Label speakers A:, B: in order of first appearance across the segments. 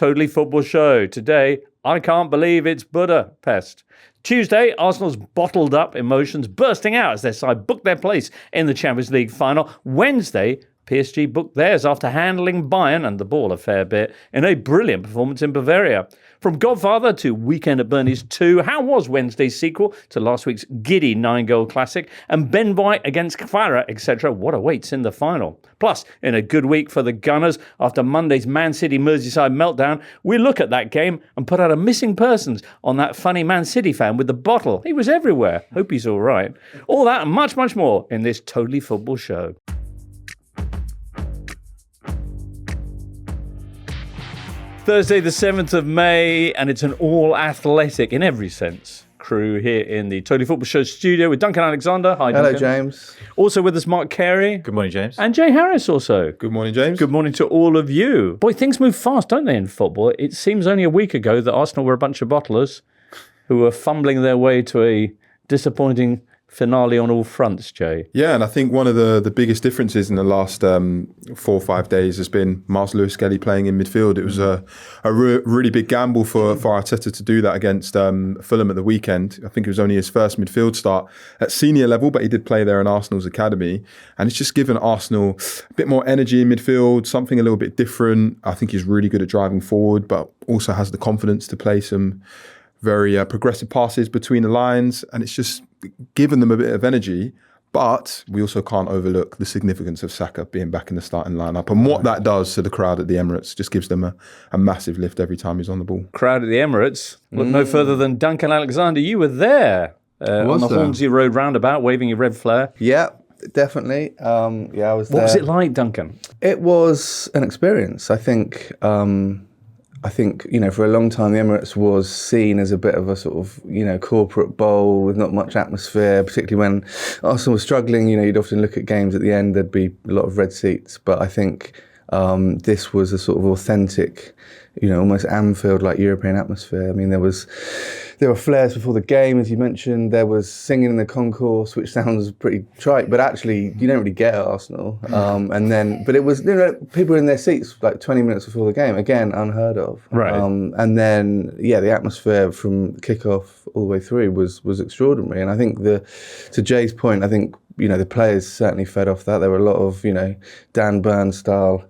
A: Totally Football Show. Today, I can't believe it's Budapest. Tuesday, Arsenal's bottled up emotions bursting out as their side booked their place in the Champions League final. Wednesday, PSG booked theirs after handling Bayern and the ball a fair bit in a brilliant performance in Bavaria. From Godfather to Weekend at Bernie's 2, how was Wednesday's sequel to last week's giddy 9-goal classic? And Ben White against Kvara, etc. What awaits in the final? Plus, in a good week for the Gunners, after Monday's Man City Merseyside meltdown, we look at that game and put out a missing persons on that funny Man City fan with the bottle. He was everywhere. Hope he's all right. All that and much, much more in this Totally Football Show. Thursday, the 7th of May, and it's an all-athletic, in every sense, crew here in the Totally Football Show studio with Duncan Alexander. Hi, Duncan.
B: Hello, James.
A: Also with us, Mark Carey.
C: Good morning, James.
A: And Jay Harris also.
D: Good morning, James.
A: Good morning to all of you. Boy, things move fast, don't they, in football? It seems only a week ago that Arsenal were a bunch of bottlers who were fumbling their way to a disappointing finale on all fronts, Jay.
D: Yeah, and I think one of the biggest differences in the last 4 or 5 days has been Marcus Lewis-Skelly playing in midfield. It was a really big gamble for Arteta to do that against Fulham at the weekend. I think it was only his first midfield start at senior level, but he did play there in Arsenal's academy. And it's just given Arsenal a bit more energy in midfield, something a little bit different. I think he's really good at driving forward, but also has the confidence to play some very progressive passes between the lines. And it's just given them a bit of energy, but we also can't overlook the significance of Saka being back in the starting lineup and what that does to the crowd at the Emirates. Just gives them a massive lift every time he's on the ball.
A: Crowd at the Emirates. Look no further than Duncan Alexander. You were there on the Hornsey Road roundabout, waving your red flare.
B: Yeah, definitely. I was there.
A: What was it like, Duncan?
B: It was an experience. I think, for a long time, the Emirates was seen as a bit of a sort of, corporate bowl with not much atmosphere, particularly when Arsenal was struggling. You'd often look at games at the end, there'd be a lot of red seats. But I think this was a sort of authentic, almost Anfield-like European atmosphere. I mean, there were flares before the game, as you mentioned. There was singing in the concourse, which sounds pretty trite, but actually you don't really get at Arsenal. But it was, people were in their seats like 20 minutes before the game. Again, unheard of.
A: Right.
B: The atmosphere from kickoff all the way through was extraordinary. And I think to Jay's point, I think the players certainly fed off that. There were a lot of Dan Burn style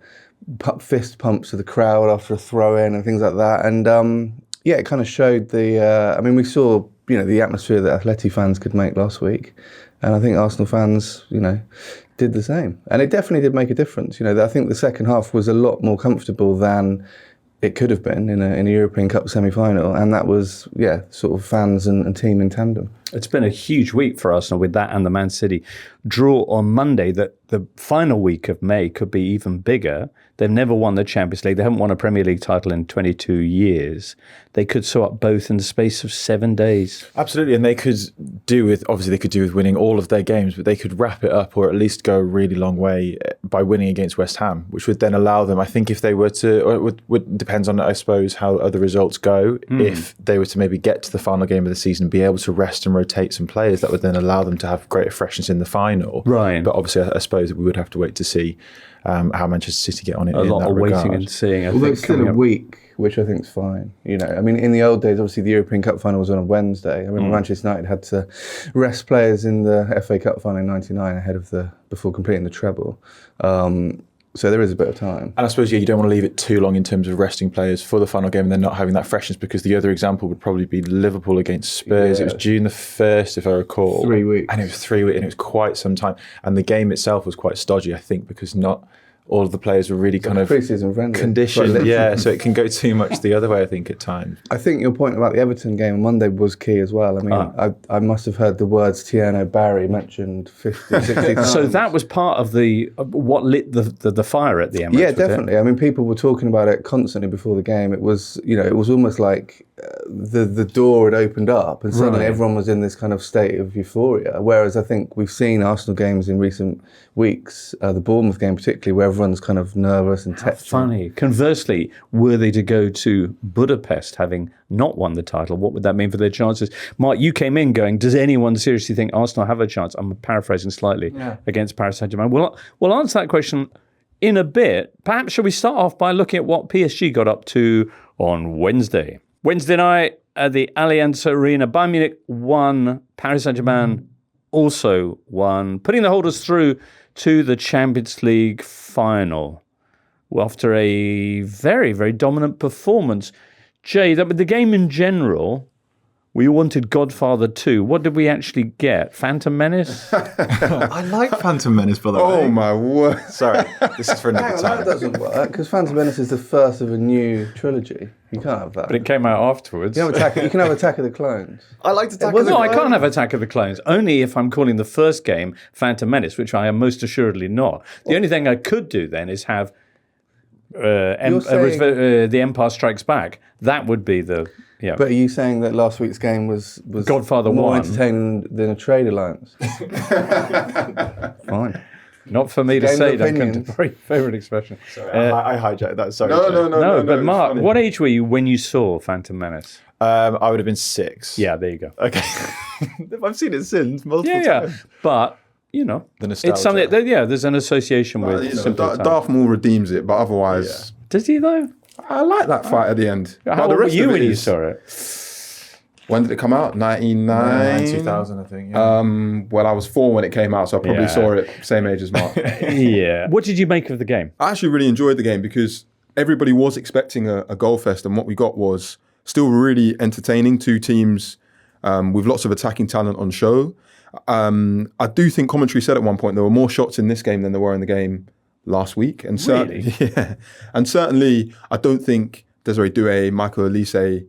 B: fist pumps to the crowd after a throw-in and things like that. And it kind of showed we saw, the atmosphere that Atleti fans could make last week. And I think Arsenal fans, did the same. And it definitely did make a difference. I think the second half was a lot more comfortable than it could have been in a European Cup semi-final. And that was, sort of fans and team in tandem.
A: It's been a huge week for Arsenal with that and the Man City draw on Monday. That the final week of May could be even bigger. They've never won the Champions League. They haven't won a Premier League title in 22 years. They could sew up both in the space of 7 days.
C: Absolutely, and they could do with winning all of their games, but they could wrap it up or at least go a really long way by winning against West Ham, which would then allow them, I think if they were to, or it would depends on, I suppose, how other results go, if they were to maybe get to the final game of the season, be able to rest and rotate some players, that would then allow them to have greater freshness in the final.
A: Right.
C: But obviously, I suppose we would have to wait to see how Manchester City get on it.
A: A lot of waiting and seeing.
B: Although it's still a week, which I think is fine. In the old days, obviously the European Cup final was on a Wednesday. I remember Manchester United had to rest players in the FA Cup final in '99 before completing the treble. So there is a bit of time.
C: And I suppose, you don't want to leave it too long in terms of resting players for the final game and then not having that freshness, because the other example would probably be Liverpool against Spurs.
B: Yeah.
C: It was June the 1st, if I recall.
B: 3 weeks.
C: And it was 3 weeks, and it was quite some time. And the game itself was quite stodgy, I think, because not all of the players were really kind of
B: pre-season friendly.
C: Conditioned. Yeah, so it can go too much the other way, I think, at times.
B: I think your point about the Everton game on Monday was key as well. I mean, I must have heard the words Tierno Barry mentioned 50, 60 times.
A: So that was part of what lit the fire at the Emirates.
B: Yeah, definitely. I mean, people were talking about it constantly before the game. It was, it was almost like the door had opened up and suddenly everyone was in this kind of state of euphoria. Whereas I think we've seen Arsenal games in recent weeks, the Bournemouth game particularly, where everyone's kind of nervous and tetchy.
A: Funny. Conversely, were they to go to Budapest having not won the title, what would that mean for their chances? Mark, you came in going, does anyone seriously think Arsenal have a chance? I'm paraphrasing slightly against Paris Saint-Germain. We'll answer that question in a bit. Perhaps shall we start off by looking at what PSG got up to on Wednesday? Wednesday night at the Allianz Arena, Bayern Munich won, Paris Saint-Germain also won, putting the holders through to the Champions League final after a very, very dominant performance. Jay, the game in general, we wanted Godfather 2. What did we actually get? Phantom Menace?
C: I like Phantom Menace, by the way.
D: Oh my word!
C: Sorry, this is for another time.
B: That doesn't work because Phantom Menace is the first of a new trilogy. You can't have that.
A: But it came out afterwards.
B: You can have Attack of the Clones.
C: I like Attack of the
A: No,
C: Clones.
A: I can't have Attack of the Clones. Only if I'm calling the first game Phantom Menace, which I am most assuredly not. The only thing I could do then is have The Empire Strikes Back. That would be the... Yeah.
B: But are you saying that last week's game was
A: Godfather
B: more
A: 1
B: entertaining than a trade alliance? Fine.
A: Not for me to
B: Game
A: say,
B: of
A: Duncan.
B: opinions.
A: Very favourite expression.
C: Sorry, I hijacked that. Sorry.
D: No,
A: But
D: it's
A: Mark,
D: funny.
A: what age were you when you saw Phantom Menace?
C: I would have been 6.
A: Yeah, there you go.
C: Okay. I've seen it since multiple
A: Yeah.
C: times.
A: But, you know,
C: The nostalgia.
A: it's something that, there's an association with simple times.
D: Darth Maul redeems it, but otherwise,
A: Does he, though?
D: I like that fight at the end.
A: How
D: But
A: old
D: the
A: were
D: rest
A: you
D: of it
A: when you
D: is-
A: saw it?
D: When did it come out? 99?
C: 2000, I think. Yeah.
D: Well, I was 4 when it came out, so I probably
A: Yeah.
D: saw it same age as Mark.
A: Yeah. What did you make of the game?
D: I actually really enjoyed the game because everybody was expecting a goal fest, and what we got was still really entertaining. 2 teams with lots of attacking talent on show. I do think commentary said at one point there were more shots in this game than there were in the game last week. And
A: Really?
D: Yeah. And certainly, I don't think Desiree Doué, Michael Olise,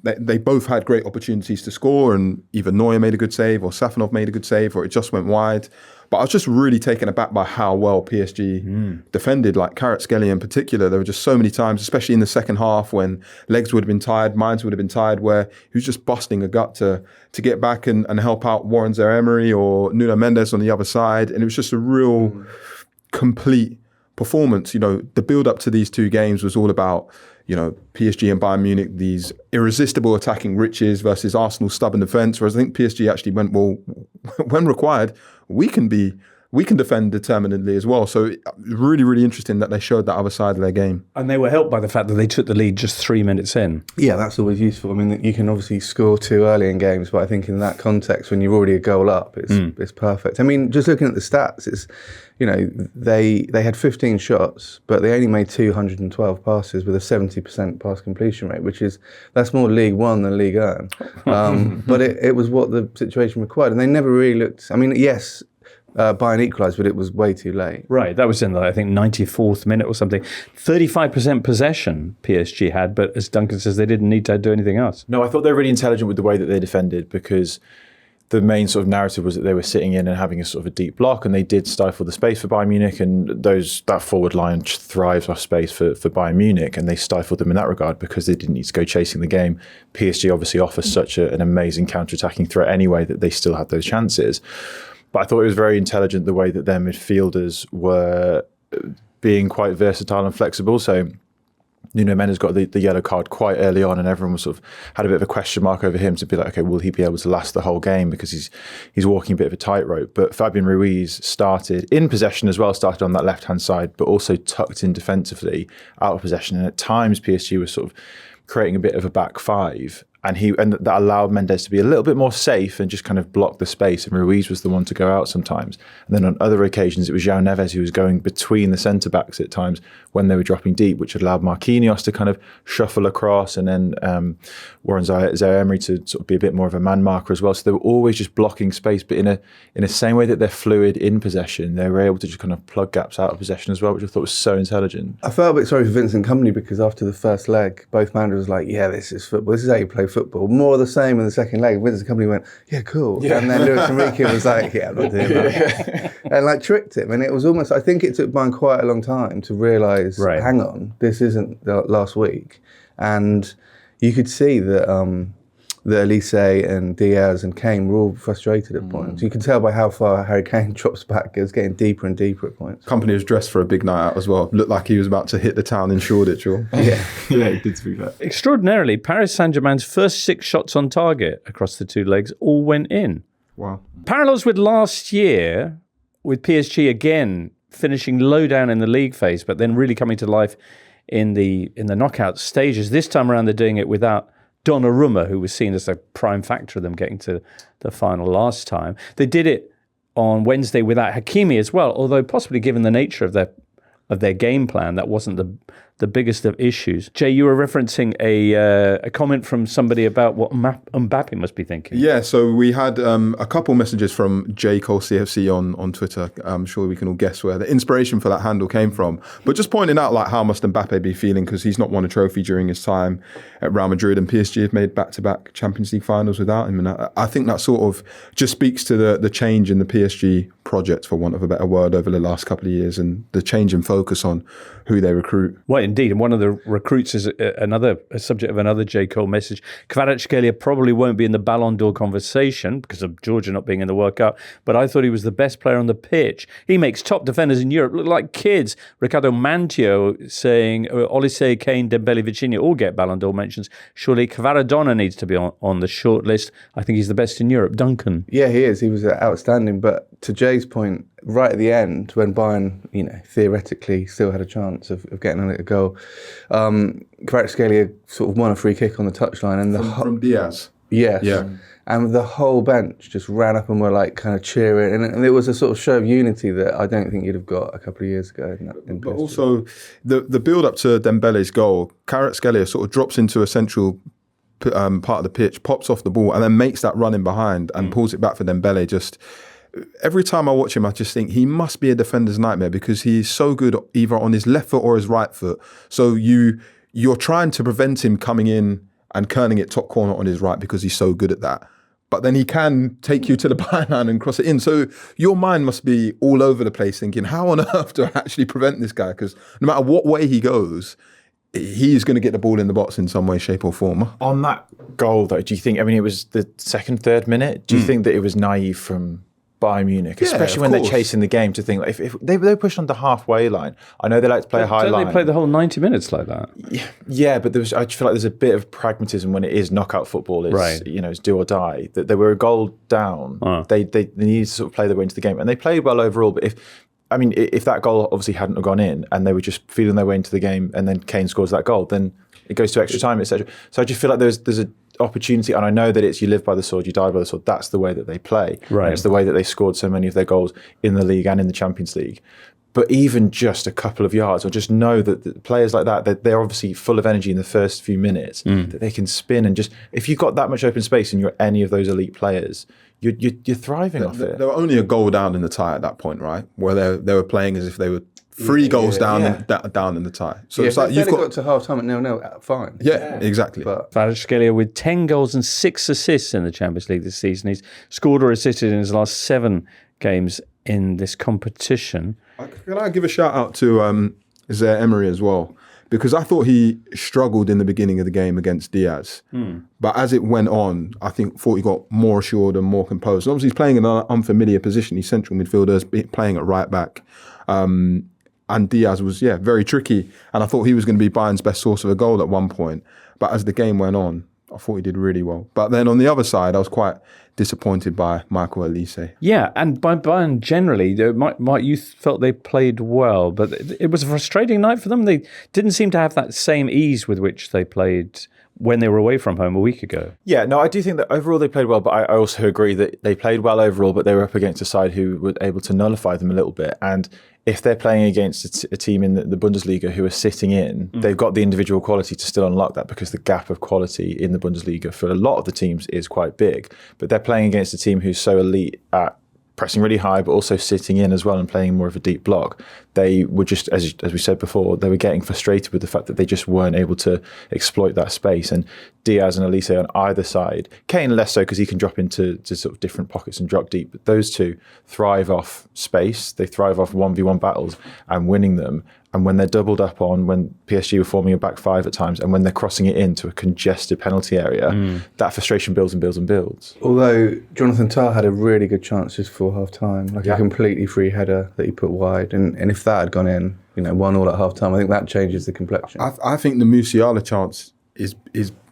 D: they both had great opportunities to score, and either Neuer made a good save or Safanov made a good save, or it just went wide. But I was just really taken aback by how well PSG defended, like Kvaratskhelia in particular. There were just so many times, especially in the second half, when legs would have been tired, minds would have been tired, where he was just busting a gut to get back and help out Warren Zaire-Emery or Nuno Mendes on the other side. And it was just a real complete performance. You know, the build-up to these 2 games was all about, you know, PSG and Bayern Munich, these irresistible attacking riches versus Arsenal's stubborn defence. Whereas I think PSG actually went, well, when required, we can defend determinedly as well. So really, really interesting that they showed that other side of their game.
A: And they were helped by the fact that they took the lead just 3 minutes in.
B: Yeah, that's always useful. I mean, you can obviously score too early in games, but I think in that context, when you're already a goal up, it's perfect. I mean, just looking at the stats, it's, you know, they had 15 shots, but they only made 212 passes with a 70% pass completion rate, that's more League One than League One. But it was what the situation required, and they never really looked. I mean, yes. Bayern equalised, but it was way too late.
A: Right, that was in the, I think, 94th minute or something. 35% possession PSG had, but as Duncan says, they didn't need to do anything else.
C: No, I thought they were really intelligent with the way that they defended, because the main sort of narrative was that they were sitting in and having a sort of a deep block, and they did stifle the space for Bayern Munich, and that forward line thrives off space for Bayern Munich, and they stifled them in that regard because they didn't need to go chasing the game. PSG obviously offers such an amazing counter-attacking threat anyway that they still had those chances. But I thought it was very intelligent the way that their midfielders were being quite versatile and flexible. So Nuno Mendes got the yellow card quite early on, and everyone was sort of had a bit of a question mark over him to be like, okay, will he be able to last the whole game, because he's walking a bit of a tightrope. But Fabian Ruiz started in possession as well, started on that left-hand side, but also tucked in defensively out of possession. And at times PSG was sort of creating a bit of a back 5. And that allowed Mendes to be a little bit more safe and just kind of block the space. And Ruiz was the one to go out sometimes. And then on other occasions, it was João Neves who was going between the centre-backs at times when they were dropping deep, which allowed Marquinhos to kind of shuffle across, and then Warren Zaire-Emery to sort of be a bit more of a man marker as well. So they were always just blocking space, but in the same way that they're fluid in possession, they were able to just kind of plug gaps out of possession as well, which I thought was so intelligent.
B: I felt a bit sorry for Vincent Kompany, because after the first leg, both managers were like, yeah, this is football. This is how you play football. More of the same in the second leg. Vincent Kompany went, yeah, cool. Yeah. And then Luis Enrique was like, yeah, I'm not doing that. And like tricked him. And it was almost, I think it took Bayern quite a long time to realise, hang on, this isn't last week. And you could see that that Elise and Diaz and Kane were all frustrated at points. You could tell by how far Harry Kane drops back. It was getting deeper and deeper at points.
D: Kompany was dressed for a big night out as well. Looked like he was about to hit the town in Shoreditch.
B: Yeah,
C: he did, to be fair.
A: Extraordinarily, Paris Saint-Germain's first 6 shots on target across the 2 legs all went in.
D: Wow.
A: Parallels with last year, with PSG again finishing low down in the league phase, but then really coming to life in the knockout stages. This time around, they're doing it without Donnarumma, who was seen as a prime factor of them getting to the final last time. They did it on Wednesday without Hakimi as well, although possibly given the nature of their game plan, that wasn't the biggest of issues. Jay, you were referencing a comment from somebody about what Mbappe must be thinking.
D: Yeah, so we had a couple messages from J. Cole CFC on Twitter. I'm sure we can all guess where the inspiration for that handle came from. But just pointing out how must Mbappe be feeling, because he's not won a trophy during his time at Real Madrid, and PSG have made back-to-back Champions League finals without him. And I think that sort of just speaks to the change in the PSG project, for want of a better word, over the last couple of years, and the change in focus on who they recruit.
A: Well, indeed. And one of the recruits is a subject of another J. Cole message. Kvaratskhelia probably won't be in the Ballon d'Or conversation because of Georgia not being in the World Cup, but I thought he was the best player on the pitch. He makes top defenders in Europe look like kids. Ricardo Mantio saying Olise, Kane, Dembele, Vitinha all get Ballon d'Or mentions. Surely Kvaradona needs to be on the short list. I think he's the best in Europe. Duncan.
B: Yeah, he is. He was outstanding. But to Jay's point, right at the end, when Bayern, theoretically still had a chance of getting a goal, Kvaratskhelia sort of won a free kick on the touchline, and
D: from Diaz.
B: Yes. Yeah. And the whole bench just ran up and were like kind of cheering, and it was a sort of show of unity that I don't think you'd have got a couple of years ago.
D: But also, the build up to Dembele's goal, Kvaratskhelia sort of drops into a central part of the pitch, pops off the ball, and then makes that run in behind and pulls it back for Dembele. Just every time I watch him, I just think he must be a defender's nightmare, because he's so good either on his left foot or his right foot. So you're trying to prevent him coming in and curling it top corner on his right because he's so good at that. But then he can take you to the byline and cross it in. So your mind must be all over the place thinking, how on earth do I actually prevent this guy? Because no matter what way he goes, he's going to get the ball in the box in some way, shape or form.
C: On that goal, though, do you think, it was the second, third minute, do you think that it was naive from Bayern Munich, especially when they're chasing the game, to think like if they push on the halfway line? I know they like to play a high line.
A: They play the whole 90 minutes like that.
C: Yeah, but I just feel like there's a bit of pragmatism when it is knockout football. It's,
A: right.
C: It's do or die. That they were a goal down. They needed to sort of play their way into the game, and they played well overall. But if that goal obviously hadn't gone in and they were just feeling their way into the game, and then Kane scores that goal, then it goes to extra time, etc. So I just feel like there's a opportunity, and I know that it's you live by the sword, you die by the sword. That's the way that they play. Right. And it's the way that they scored so many of their goals in the league and in the Champions League. But even just a couple of yards, or just know that players like that they're obviously full of energy in the first few minutes, that they can spin, and just if you've got that much open space and you're any of those elite players, you're thriving off it.
D: They were only a goal down in the tie at that point, right? Where they were playing as if they were 3 goals down in the tie. So it's like you've got
B: to half time at 0-0, fine.
D: Yeah, exactly.
B: But
A: Kvaratskhelia with 10 goals and 6 assists in the Champions League this season. He's scored or assisted in his last 7 games in this competition.
D: Can I give a shout out to Emery as well? Because I thought he struggled in the beginning of the game against Diaz. But as it went on, I thought he got more assured and more composed. And obviously, he's playing in an unfamiliar position. He's central midfielder, playing at right back. And Diaz was, very tricky. And I thought he was going to be Bayern's best source of a goal at one point. But as the game went on, I thought he did really well. But then on the other side, I was quite disappointed by Michael Olise.
A: Yeah, and by Bayern generally, you felt they played well, but it was a frustrating night for them. They didn't seem to have that same ease with which they played when they were away from home a week ago. Yeah, no, I do think that overall they played well, but I also agree that they played well overall, but they were up against a side who were able to nullify them a little bit. And if they're playing against a team in the Bundesliga who are sitting in, they've got the individual quality to still unlock that, because the gap of quality in the Bundesliga for a lot of the teams is quite big. But they're playing against a team who's so elite at pressing really high, but also sitting in as well and playing more of a deep block. They were just, as we said before, they were getting frustrated with the fact that they just weren't able to exploit that space. And Diaz and Olise on either side, Kane less so because he can drop into sort of different pockets and drop deep, but those two thrive off space. They thrive off 1v1 battles and winning them. And when they're doubled up on, when PSG were forming a back 5 at times, and when they're crossing it into a congested penalty area, that frustration builds and builds and builds.
B: Although Jonathan Tah had a really good chance just before half time, like a completely free header that he put wide. And if that had gone in, 1-1 at half time, I think that changes the complexion.
D: I think the Musiala chance is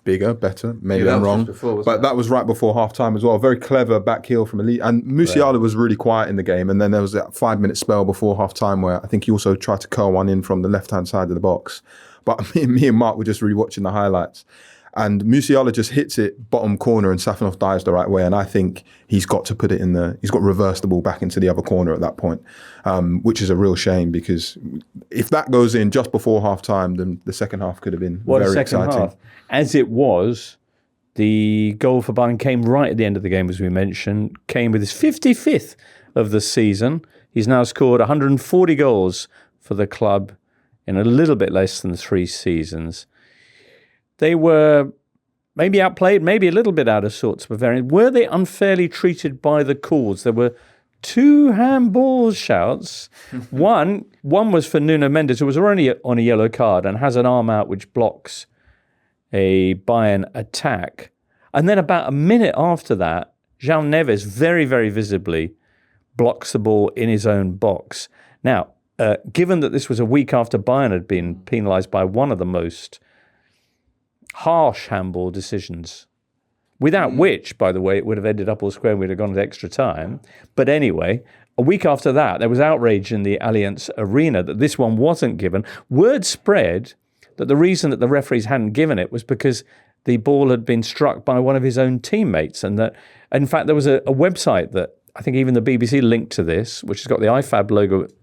D: bigger, better. Maybe
B: that
D: I'm
B: was
D: wrong.
B: just before, wasn't
D: But
B: it?
D: that was right before half-time as well. Very clever back heel from Elite. And Musiala was really quiet in the game. And then there was that 5-minute spell before half-time where I think he also tried to curl one in from the left-hand side of the box. But me and Mark were just really watching the highlights. And Musiala just hits it bottom corner and Safanov dives the right way. And I think he's got to put it he's got to reverse the ball back into the other corner at that point, which is a real shame because if that goes in just before half time, then the second half could have been very exciting.
A: Half. As it was, the goal for Bayern came right at the end of the game, as we mentioned, came with his 55th of the season. He's now scored 140 goals for the club in a little bit less than 3 seasons. They were maybe outplayed, maybe a little bit out of sorts. Bavarian. Were they unfairly treated by the calls? There were 2 handball shouts. One was for Nuno Mendes, who was already on a yellow card and has an arm out which blocks a Bayern attack. And then about a minute after that, João Neves very, very visibly blocks the ball in his own box. Now, given that this was a week after Bayern had been penalised by one of the most harsh handball decisions, without which, by the way, it would have ended up all square and we'd have gone to extra time. But anyway, a week after that, there was outrage in the Allianz Arena that this one wasn't given. Word spread that the reason that the referees hadn't given it was because the ball had been struck by one of his own teammates. And that, in fact, there was a website that I think even the BBC linked to this, which has got the IFAB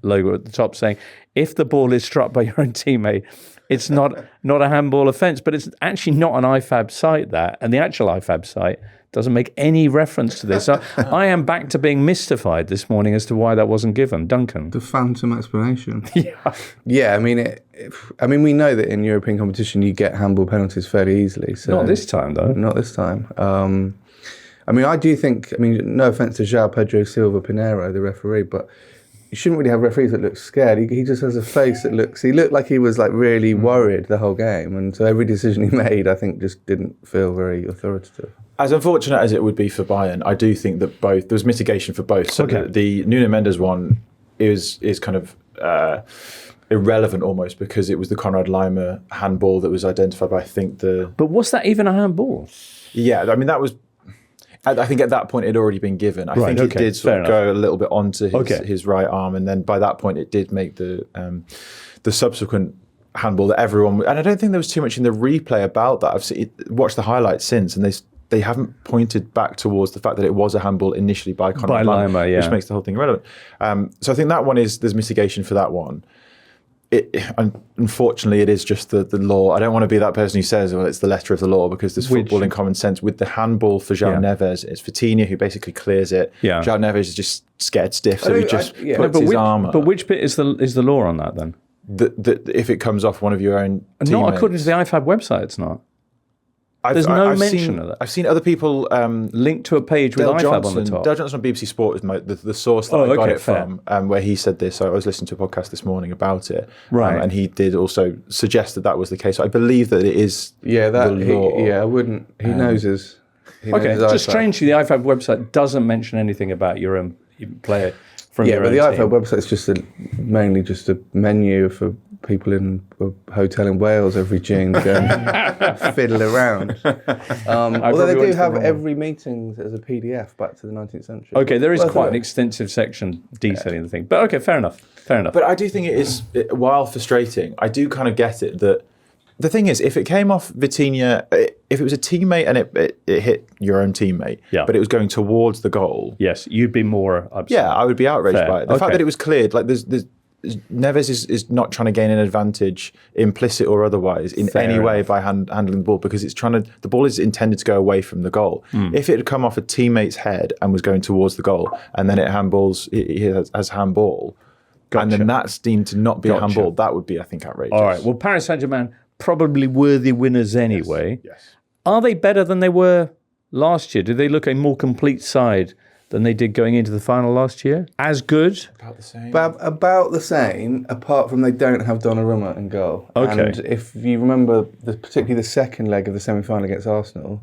A: logo at the top saying, if the ball is struck by your own teammate, it's not a handball offence. But it's actually not an IFAB site, that. And the actual IFAB site doesn't make any reference to this. So I am back to being mystified this morning as to why that wasn't given. Duncan?
B: The phantom explanation. Yeah, I mean, we know that in European competition you get handball penalties fairly easily. So
A: Not this time, though.
B: Not this time. I do think, no offence to João Pedro Silva Pinheiro, the referee, but you shouldn't really have referees that look scared. He just has a face that he looked like he was like really worried the whole game. And so every decision he made, I think, just didn't feel very authoritative.
C: As unfortunate as it would be for Bayern, I do think that there was mitigation for both. So the Nuno Mendes one is kind of irrelevant almost because it was the Konrad Laimer handball that was identified by, I think,
A: But was that even a handball?
C: Yeah, I mean, that was... I think at that point it had already been given. I think it did sort of go a little bit onto his right arm, and then by that point it did make the subsequent handball that everyone... And I don't think there was too much in the replay about that. I've watched the highlights since, and they haven't pointed back towards the fact that it was a handball initially by Konrad Laimer, which makes the whole thing irrelevant. So I think that one there's mitigation for that one. Unfortunately, it is just the law. I don't want to be that person who says, well, it's the letter of the law, because there's football in common sense. With the handball for João Neves, it's Vitinha who basically clears it. Yeah. João Neves is just scared stiff, so he just puts his arm up.
A: But which bit is the law on that then?
C: If it comes off one of your own teammates.
A: Not according to the IFAB website, it's not. There's no mention of that.
C: I've seen other people
A: linked to a page with IFAB on the top.
C: Dale Johnson on BBC Sport is the source that I got it from, where he said this. I was listening to a podcast this morning about it, and he did also suggest that was the case. So I believe that it is.
B: Yeah, the law. I wouldn't. He knows his.
A: Just strangely, the IFAB website doesn't mention anything about your own player from your own team.
B: Yeah, but the IFAB website is just mainly just a menu for people in a hotel in Wales every June to go and fiddle around. Although they do have every meeting as a PDF back to the 19th century.
A: Okay, there is quite an extensive section detailing the thing. But okay, fair enough.
C: But I do think it is, while frustrating, I do kind of get it that the thing is, if it came off Vitinha, if it was a teammate and it hit your own teammate, but it was going towards the goal.
A: Yes, you'd be more upset.
C: Yeah, I would be outraged by it. The fact that it was cleared, like there's Neves is not trying to gain an advantage, implicit or otherwise, in any way by handling the ball, because the ball is intended to go away from the goal. If it had come off a teammate's head and was going towards the goal, and then it handballs, it has handball, and then that's deemed to not be a handball, that would be, I think, outrageous.
A: All right. Well, Paris Saint-Germain probably worthy winners anyway.
C: Yes.
A: Are they better than they were last year? Do they look a more complete side than they did going into the final last year? As good?
C: About the same.
B: About the same, apart from they don't have Donnarumma in goal.
A: Okay.
B: And if you remember, particularly the second leg of the semi-final against Arsenal,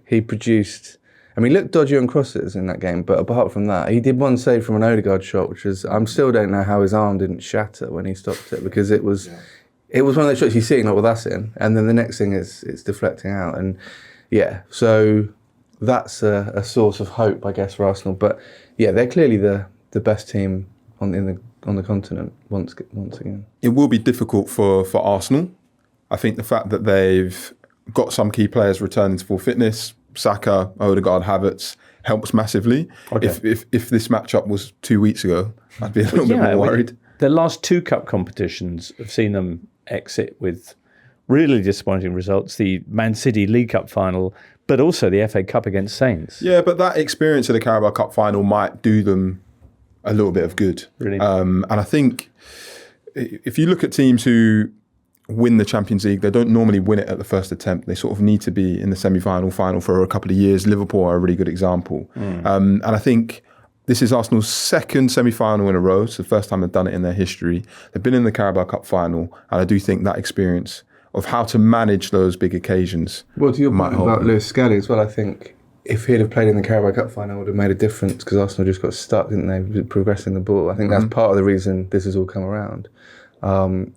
B: he produced... he looked dodgy on crosses in that game, but apart from that, he did one save from an Odegaard shot, which was... I still don't know how his arm didn't shatter when he stopped it, because it was... it was one of those shots you see not with us in, and then the next thing is it's deflecting out, and so that's a source of hope, I guess, for Arsenal. But they're clearly the best team on the continent once again.
D: It will be difficult for Arsenal. I think the fact that they've got some key players returning to full fitness, Saka, Odegaard, Havertz, helps massively.
A: Okay.
D: If this matchup was 2 weeks ago, I'd be a little bit more worried.
A: The last 2 cup competitions have seen them exit with really disappointing results. The Man City League Cup final, but also the FA Cup against Saints.
D: Yeah, but that experience of the Carabao Cup final might do them a little bit of good.
A: Really?
D: And I think if you look at teams who win the Champions League, they don't normally win it at the first attempt. They sort of need to be in the semi-final, final for a couple of years. Liverpool are a really good example. And I think this is Arsenal's second semi-final in a row. It's the first time they've done it in their history. They've been in the Carabao Cup final, and I do think that experience of how to manage those big occasions.
B: Well, to your point about Lewis Skelly as well, I think if he'd have played in the Carabao Cup final, it would have made a difference, because Arsenal just got stuck, didn't they, progressing the ball. I think that's part of the reason this has all come around.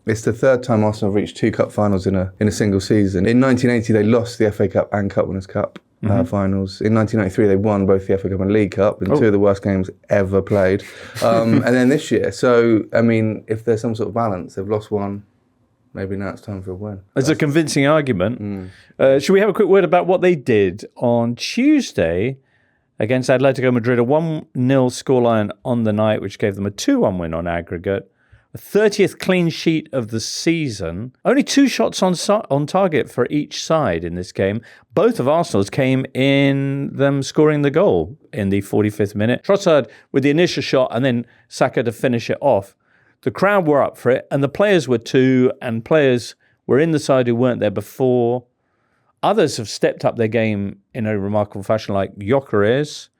B: It's the third time Arsenal have reached 2 cup finals in a single season. In 1980, they lost the FA Cup and Cup Winners' Cup finals. In 1993, they won both the FA Cup and League Cup in 2 of the worst games ever played. And then this year. So, I mean, if there's some sort of balance, they've lost one. Maybe now it's time for a win.
A: It's a convincing argument. Should we have a quick word about what they did on Tuesday against Atletico Madrid? A 1-0 scoreline on the night, which gave them a 2-1 win on aggregate. A 30th clean sheet of the season. Only 2 shots on target for each side in this game. Both of Arsenal's came in them scoring the goal in the 45th minute. Trossard with the initial shot and then Saka to finish it off. The crowd were up for it, and the players were too, and players were in the side who weren't there before. Others have stepped up their game in a remarkable fashion, like Gyökeres.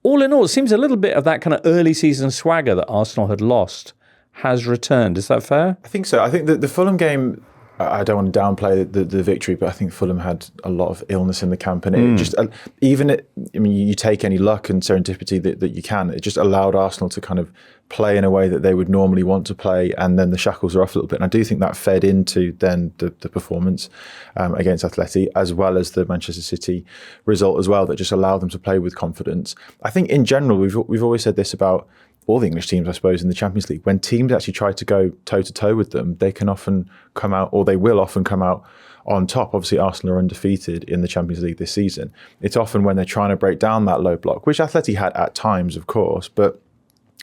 A: All in all, it seems a little bit of that kind of early season swagger that Arsenal had lost has returned. Is that fair?
C: I think so. I think that the Fulham game, I don't want to downplay the victory, but I think Fulham had a lot of illness in the camp, and it just, you take any luck and serendipity that you can, it just allowed Arsenal to kind of play in a way that they would normally want to play, and then the shackles are off a little bit. And I do think that fed into then the performance against Atleti, as well as the Manchester City result as well, that just allowed them to play with confidence. I think in general, we've always said this about all the English teams, I suppose, in the Champions League. When teams actually try to go toe-to-toe with them, they can often come out, or they will often come out on top. Obviously, Arsenal are undefeated in the Champions League this season. It's often when they're trying to break down that low block, which Atleti had at times, of course, but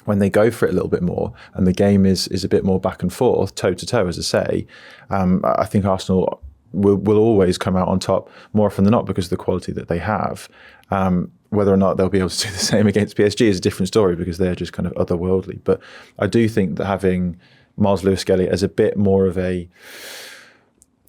C: when they go for it a little bit more and the game is a bit more back and forth, toe-to-toe, as I say, I think Arsenal will always come out on top more often than not because of the quality that they have. Whether or not they'll be able to do the same against PSG is a different story, because they're just kind of otherworldly. But I do think that having Miles Lewis-Skelly as a bit more of a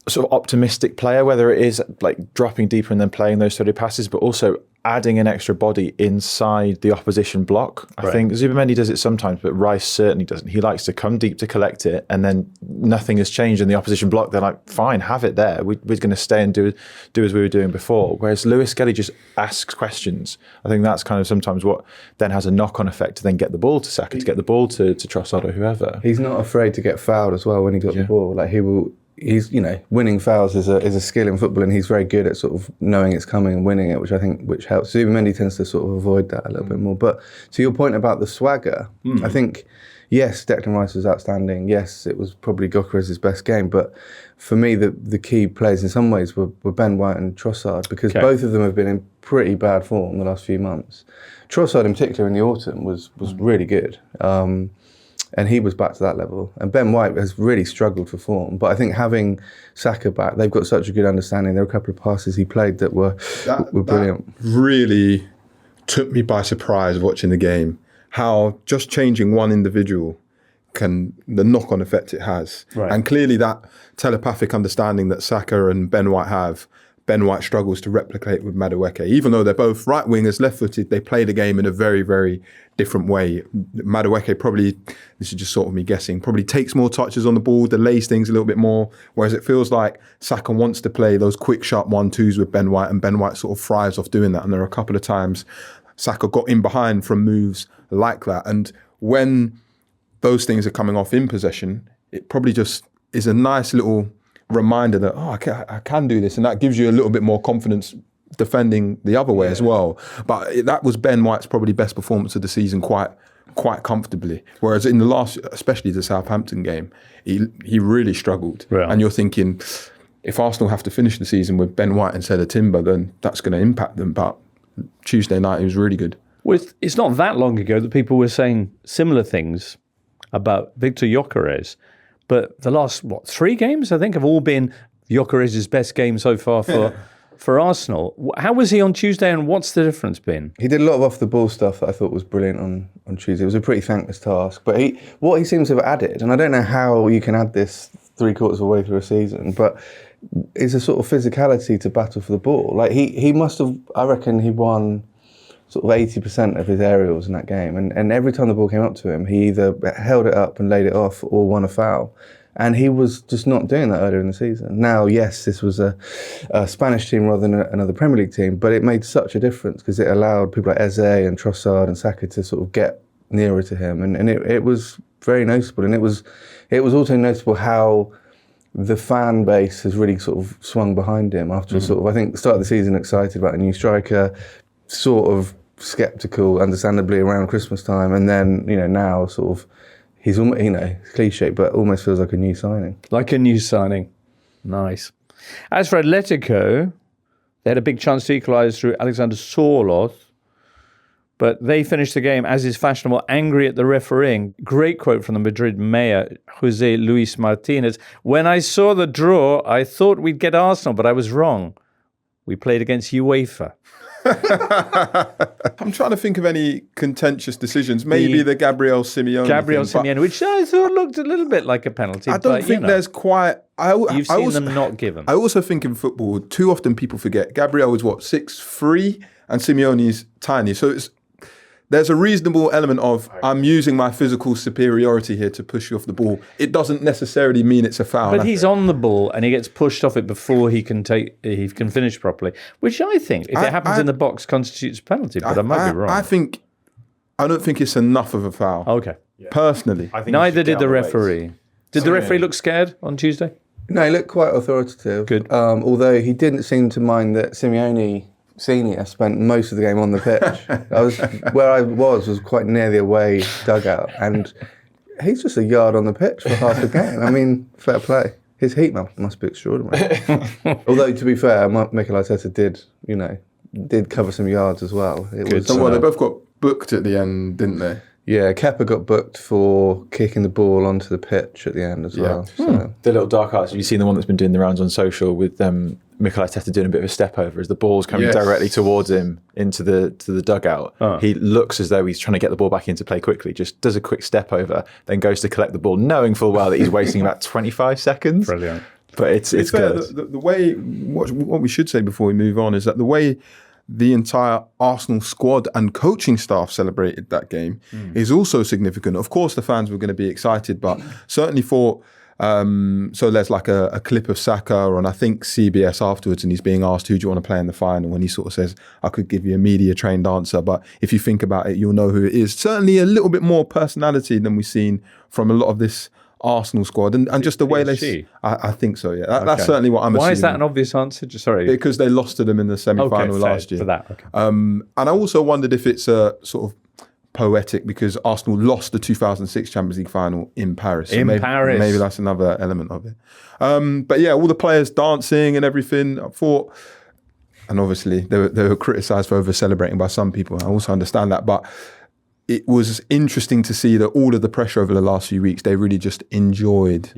C: sort of optimistic player, whether it is like dropping deeper and then playing those sort of passes, but also adding an extra body inside the opposition block. I think Zubimendi does it sometimes, but Rice certainly doesn't. He likes to come deep to collect it, and then nothing has changed in the opposition block. They're like, fine, have it there. We're going to stay and do as we were doing before. Whereas Lewis-Skelly just asks questions. I think that's kind of sometimes what then has a knock-on effect to then get the ball to Saka, to get the ball to Trossard or whoever.
B: He's not afraid to get fouled as well when he got the ball. Like he's winning fouls is a skill in football, and he's very good at sort of knowing it's coming and winning it, which helps. Zubimendi tends to sort of avoid that a little bit more. But to your point about the swagger, I think, yes, Declan Rice was outstanding. Yes, it was probably Gyökeres' best game. But for me, the key players in some ways were Ben White and Trossard, because both of them have been in pretty bad form the last few months. Trossard in particular in the autumn was really good. And he was back to that level. And Ben White has really struggled for form. But I think having Saka back, they've got such a good understanding. There were a couple of passes he played that were brilliant.
D: That really took me by surprise watching the game. How just changing one individual the knock-on effect it has. Right. And clearly that telepathic understanding that Saka and Ben White have, Ben White struggles to replicate with Madueke. Even though they're both right wingers, left-footed, they play the game in a very, very different way. Madueke probably, this is just sort of me guessing, probably takes more touches on the ball, delays things a little bit more, whereas it feels like Saka wants to play those quick, sharp 1-2s with Ben White, and Ben White sort of thrives off doing that. And there are a couple of times Saka got in behind from moves like that. And when those things are coming off in possession, it probably just is a nice little reminder that, I can do this. And that gives you a little bit more confidence defending the other way as well. But that was Ben White's probably best performance of the season quite comfortably. Whereas in the last, especially the Southampton game, he really struggled.
A: Yeah.
D: And you're thinking, if Arsenal have to finish the season with Ben White instead of Timber, then that's going to impact them. But Tuesday night, he was really good.
A: Well, it's not that long ago that people were saying similar things about Victor Gyökeres. But the last, 3 games, I think, have all been Gyökeres' best game so far for Arsenal. How was he on Tuesday, and what's the difference been?
B: He did a lot of off-the-ball stuff that I thought was brilliant on Tuesday. It was a pretty thankless task. But what he seems to have added, and I don't know how you can add this 3/4 of the way through a season, but is a sort of physicality to battle for the ball. Like he must have, I reckon he won sort of 80% of his aerials in that game. And every time the ball came up to him, he either held it up and laid it off or won a foul. And he was just not doing that earlier in the season. Now, yes, this was a Spanish team rather than another Premier League team, but it made such a difference because it allowed people like Eze and Trossard and Saka to sort of get nearer to him. And it was very noticeable. And it was also noticeable how the fan base has really sort of swung behind him after sort of, I think, the start of the season excited about a new striker, sort of sceptical, understandably, around Christmas time, and then, now sort of, he's almost, cliche, but almost feels like a new signing.
A: Like a new signing. Nice. As for Atletico, they had a big chance to equalise through Alexander Sorloth, but they finished the game, as is fashionable, angry at the refereeing. Great quote from the Madrid mayor, Jose Luis Martinez. "When I saw the draw, I thought we'd get Arsenal, but I was wrong. We played against UEFA."
D: I'm trying to think of any contentious decisions. Maybe the Gabriel Simeone
A: Simeone, which I thought looked a little bit like a penalty.
D: I don't think there's quite...
A: You've seen them not given.
D: I also think in football, too often people forget, Gabriel is 6'3", and Simeone is tiny. So there's a reasonable element of, I'm using my physical superiority here to push you off the ball. It doesn't necessarily mean it's a foul.
A: But he's on the ball and he gets pushed off it before he can finish properly, which I think, if it happens in the box, constitutes a penalty. But I might be wrong.
D: I don't think it's enough of a foul.
A: Okay.
D: Personally.
C: I think
A: neither did the referee. Did the referee look scared on Tuesday?
B: No, he looked quite authoritative.
A: Good.
B: Although he didn't seem to mind that Simeone Senior spent most of the game on the pitch. Where I was quite near the away dugout, and he's just a yard on the pitch for half the game. I mean, fair play. His heat must be extraordinary. Although, to be fair, Mikel Arteta did cover some yards as well.
D: They both got booked at the end, didn't they?
B: Yeah, Kepa got booked for kicking the ball onto the pitch at the end as well. So.
C: The little dark arts, have you seen the one that's been doing the rounds on social with Mikel Arteta doing a bit of a step over as the ball's coming directly towards him into the dugout? He looks as though he's trying to get the ball back into play quickly, just does a quick step over, then goes to collect the ball, knowing full well that he's wasting about 25 seconds.
A: Brilliant.
C: But it's good.
D: The way, what we should say before we move on is that the way the entire Arsenal squad and coaching staff celebrated that game is also significant. Of course, the fans were going to be excited, but certainly for... so there's like a clip of Saka on, I think, CBS afterwards, and he's being asked, who do you want to play in the final? And he sort of says, I could give you a media-trained answer, but if you think about it, you'll know who it is. Certainly a little bit more personality than we've seen from a lot of this Arsenal squad, and just the way they... I think so, yeah. That's certainly what I'm assuming.
A: Why is that an obvious answer? Sorry.
D: Because they lost to them in the semi-final last year.
A: For that. Okay.
D: And I also wondered if it's a sort of poetic because Arsenal lost the 2006 Champions League final in Paris.
A: Paris.
D: Maybe that's another element of it. But yeah, all the players dancing and everything. I thought... And obviously, they were criticised for over-celebrating by some people. I also understand that. But it was interesting to see that all of the pressure over the last few weeks, they really just enjoyed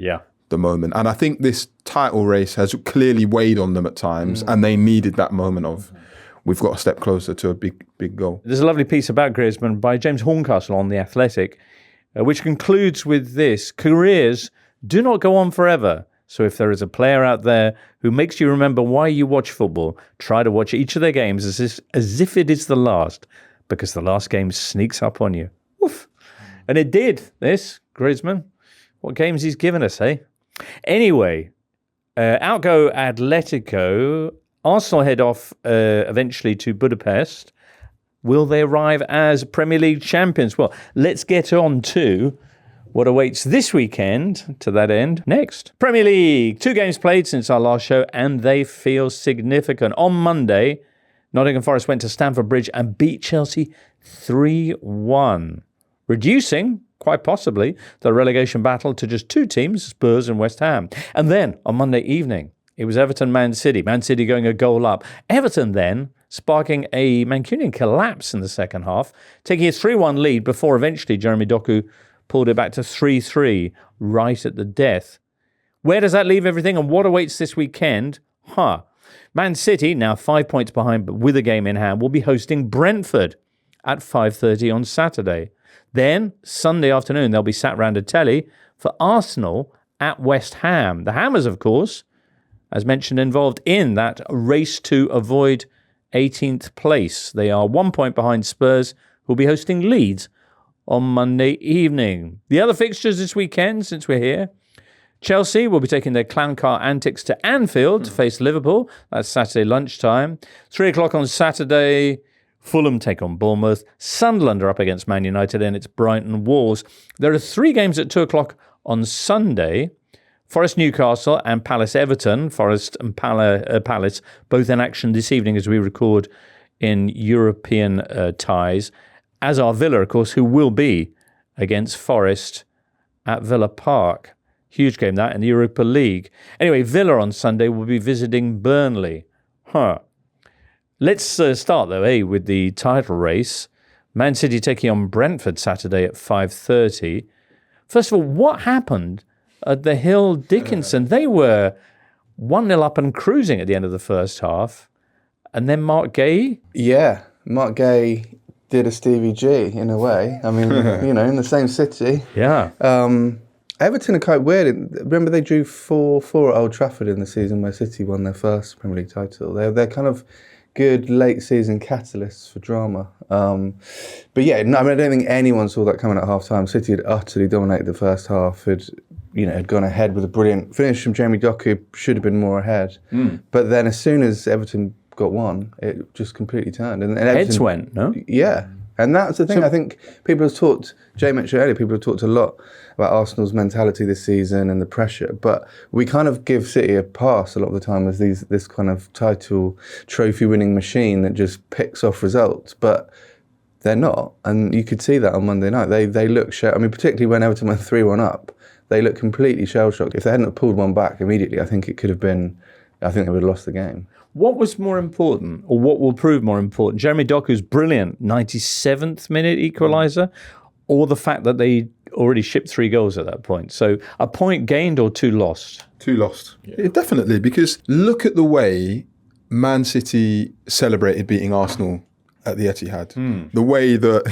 D: the moment. And I think this title race has clearly weighed on them at times, and they needed that moment of, we've got a step closer to a big goal.
A: There's a lovely piece about Griezmann by James Horncastle on The Athletic, which concludes with this: careers do not go on forever. So if there is a player out there who makes you remember why you watch football, try to watch each of their games as if it is the last, because the last game sneaks up on you. Oof. And it did, this, Griezmann. What games he's given us, eh? Anyway, out go Atletico. Arsenal head off eventually to Budapest. Will they arrive as Premier League champions? Well, let's get on to What awaits this weekend to that end? Next. Premier League. 2 games played since our last show, and they feel significant. On Monday, Nottingham Forest went to Stamford Bridge and beat Chelsea 3-1, reducing, quite possibly, the relegation battle to just 2 teams, Spurs and West Ham. And then, on Monday evening, it was Everton-Man City. Man City going a goal up. Everton then sparking a Mancunian collapse in the second half, taking a 3-1 lead before eventually Jeremy Doku pulled it back to 3-3 right at the death. Where does that leave everything, and what awaits this weekend? Man City, now 5 points behind but with a game in hand, will be hosting Brentford at 5:30 on Saturday. Then, Sunday afternoon, they'll be sat round a telly for Arsenal at West Ham. The Hammers, of course, as mentioned, involved in that race to avoid 18th place. They are 1 point behind Spurs, who will be hosting Leeds on Monday evening. The other fixtures this weekend, since we're here, Chelsea will be taking their clown car antics to Anfield to face Liverpool. That's Saturday lunchtime. 3 o'clock on Saturday, Fulham take on Bournemouth. Sunderland are up against Man United, and it's Brighton Wolves. There are 3 games at 2 o'clock on Sunday. Forest Newcastle and Palace Everton. Forest and Palace both in action this evening as we record in European ties. As are Villa, of course, who will be against Forest at Villa Park. Huge game, that, in the Europa League. Anyway, Villa on Sunday will be visiting Burnley. Let's start, though, with the title race. Man City taking on Brentford Saturday at 5:30. First of all, what happened at the Hill Dickinson? They were 1-0 up and cruising at the end of the first half. And then Mark Gay?
B: Yeah, Mark Gay did a Stevie G in a way. I mean, in the same city.
A: Yeah.
B: Everton are quite weird. Remember they drew 4-4 at Old Trafford in the season where City won their first Premier League title. They're kind of good late season catalysts for drama. But yeah, no, I don't think anyone saw that coming at half time. City had utterly dominated the first half. Had gone ahead with a brilliant finish from Jeremy Doku. Should have been more ahead. But then as soon as Everton got one, it just completely turned. And Everton,
A: heads went, no?
B: Yeah. And that's the thing. I think people have talked, Jay mentioned earlier, people have talked a lot about Arsenal's mentality this season and the pressure, but we kind of give City a pass a lot of the time as this kind of title trophy winning machine that just picks off results, but they're not. And you could see that on Monday night. They look, particularly when Everton went 3-1 up, they looked completely shell-shocked. If they hadn't pulled one back immediately, I think they would have lost the game.
A: What was more important, or what will prove more important? Jeremy Doku's brilliant 97th minute equaliser, or the fact that they already shipped 3 goals at that point? So a point gained or 2 lost? 2 lost.
D: Yeah, definitely, because look at the way Man City celebrated beating Arsenal at the Etihad. The way that,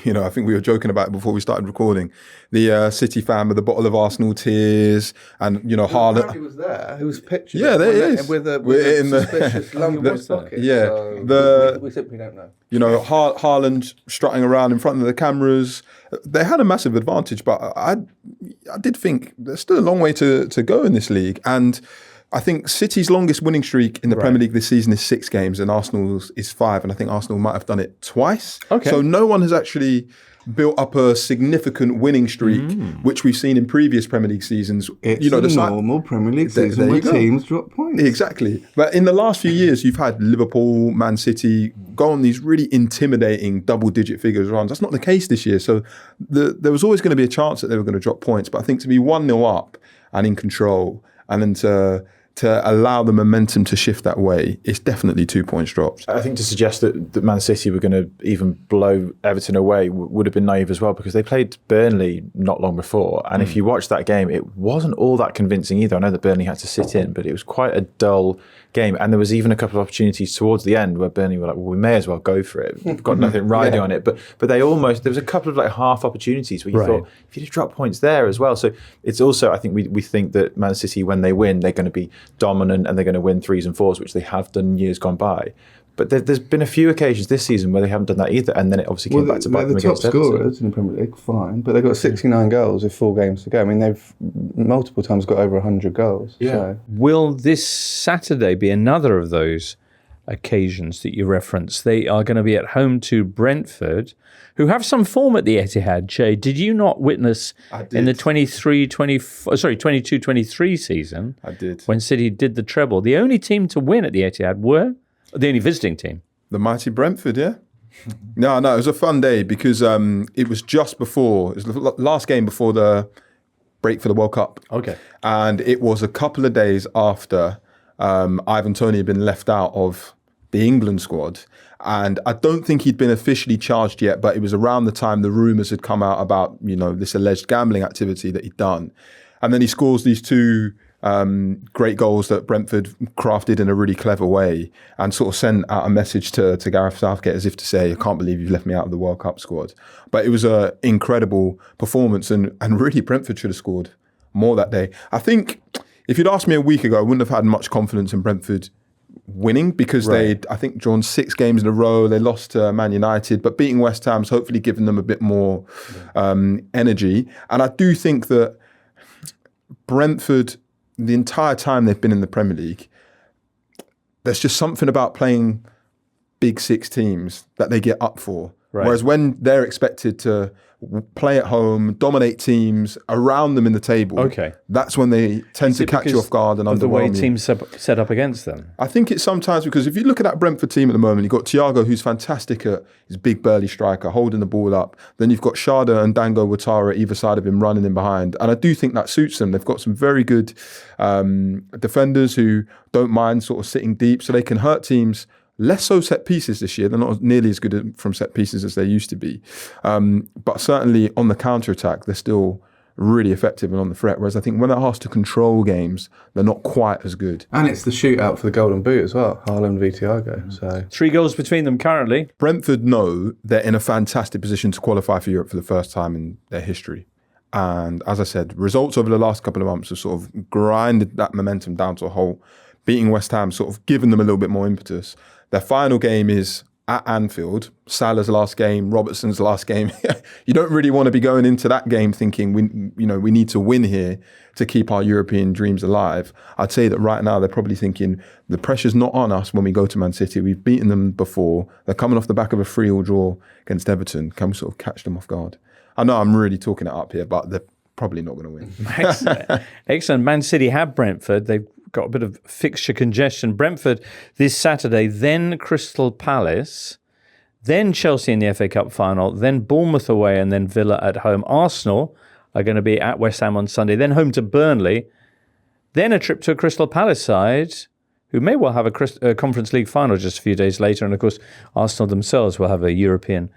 D: I think we were joking about it before we started recording, the City fan with a bottle of Arsenal tears, and, Haaland.
B: He was there. He was pictured.
D: Yeah, there he is.
B: With a suspicious lump in his pocket.
D: Yeah.
B: So we simply don't know.
D: Haaland strutting around in front of the cameras. They had a massive advantage, but I did think there's still a long way to go in this league. And I think City's longest winning streak in the Premier League this season is 6 games, and Arsenal's is 5. And I think Arsenal might have done it twice. Okay. So no one has actually built up a significant winning streak, which we've seen in previous Premier League seasons.
B: It's a normal Premier League season where teams drop points.
D: Exactly. But in the last few years, you've had Liverpool, Man City go on these really intimidating double-digit figures runs. That's not the case this year. So there was always going to be a chance that they were going to drop points. But I think to be 1-0 up and in control, and then to allow the momentum to shift that way, it's definitely 2 points dropped.
C: I think to suggest that Man City were going to even blow Everton away would have been naive as well, because they played Burnley not long before. And if you watch that game, it wasn't all that convincing either. I know that Burnley had to sit in, but it was quite a dull game. And there was even a couple of opportunities towards the end where Burnley were like, well, we may as well go for it. We've got nothing riding on it. But they almost, there was a couple of half opportunities where you thought, if you just drop points there as well. So it's also, I think we think that Man City, when they win, they're going to be dominant and they're going to win 3s and 4s, which they have done years gone by. But there's been a few occasions this season where they haven't done that either, and then it obviously came back to bite them against Everton.
B: They're the top scorers in the Premier League, fine, but they've got 69 goals with 4 games to go. I mean, they've multiple times got over 100 goals.
A: Yeah.
B: So.
A: Will this Saturday be another of those occasions that you reference. They are going to be at home to Brentford, who have some form at the Etihad. Jay, did you not witness in the 22-23 season?
D: I did.
A: When City did the treble, the only team to win at the Etihad were the only visiting team.
D: The mighty Brentford, yeah. No, it was a fun day because it was just before, it was the last game before the break for the World Cup.
A: Okay.
D: And it was a couple of days after Ivan Toney had been left out of the England squad. And I don't think he'd been officially charged yet, but it was around the time the rumours had come out about, this alleged gambling activity that he'd done. And then he scores these two great goals that Brentford crafted in a really clever way and sort of sent out a message to Gareth Southgate as if to say, I can't believe you've left me out of the World Cup squad. But it was an incredible performance and really Brentford should have scored more that day. I think if you'd asked me a week ago, I wouldn't have had much confidence in Brentford winning because they'd, I think, drawn 6 games in a row. They lost to Man United, but beating West Ham's hopefully given them a bit more energy. And I do think that Brentford, the entire time they've been in the Premier League, there's just something about playing big 6 teams that they get up for. Right. Whereas when they're expected to play at home, dominate teams around them in the table, that's when they tend to catch you off guard and underwhelm
A: the way teams set up against them.
D: I think it's sometimes because if you look at that Brentford team at the moment, you've got Thiago, who's fantastic at his big burly striker, holding the ball up. Then you've got Shada and Dango Ouattara either side of him running in behind. And I do think that suits them. They've got some very good defenders who don't mind sort of sitting deep, so they can hurt teams. Less so set pieces this year. They're not nearly as good from set pieces as they used to be. But certainly on the counter-attack, they're still really effective and on the threat. Whereas I think when they're asked to control games, they're not quite as good.
B: And it's the shootout for the Golden Boot as well, Haaland v Thiago. So
A: 3 goals between them currently.
D: Brentford know they're in a fantastic position to qualify for Europe for the first time in their history. And as I said, results over the last couple of months have sort of grinded that momentum down to a halt. Beating West Ham sort of given them a little bit more impetus. Their final game is at Anfield, Salah's last game, Robertson's last game. You don't really want to be going into that game thinking we need to win here to keep our European dreams alive. I'd say that right now they're probably thinking the pressure's not on us when we go to Man City. We've beaten them before. They're coming off the back of a 3-3 draw against Everton. Can we sort of catch them off guard? I know I'm really talking it up here, but they're probably not going to win.
A: Excellent. Man City have Brentford. They've got a bit of fixture congestion. Brentford this Saturday, then Crystal Palace, then Chelsea in the FA Cup final, then Bournemouth away, and then Villa at home. Arsenal are going to be at West Ham on Sunday, then home to Burnley, then a trip to a Crystal Palace side who may well have a Conference League final just a few days later. And of course, Arsenal themselves will have a European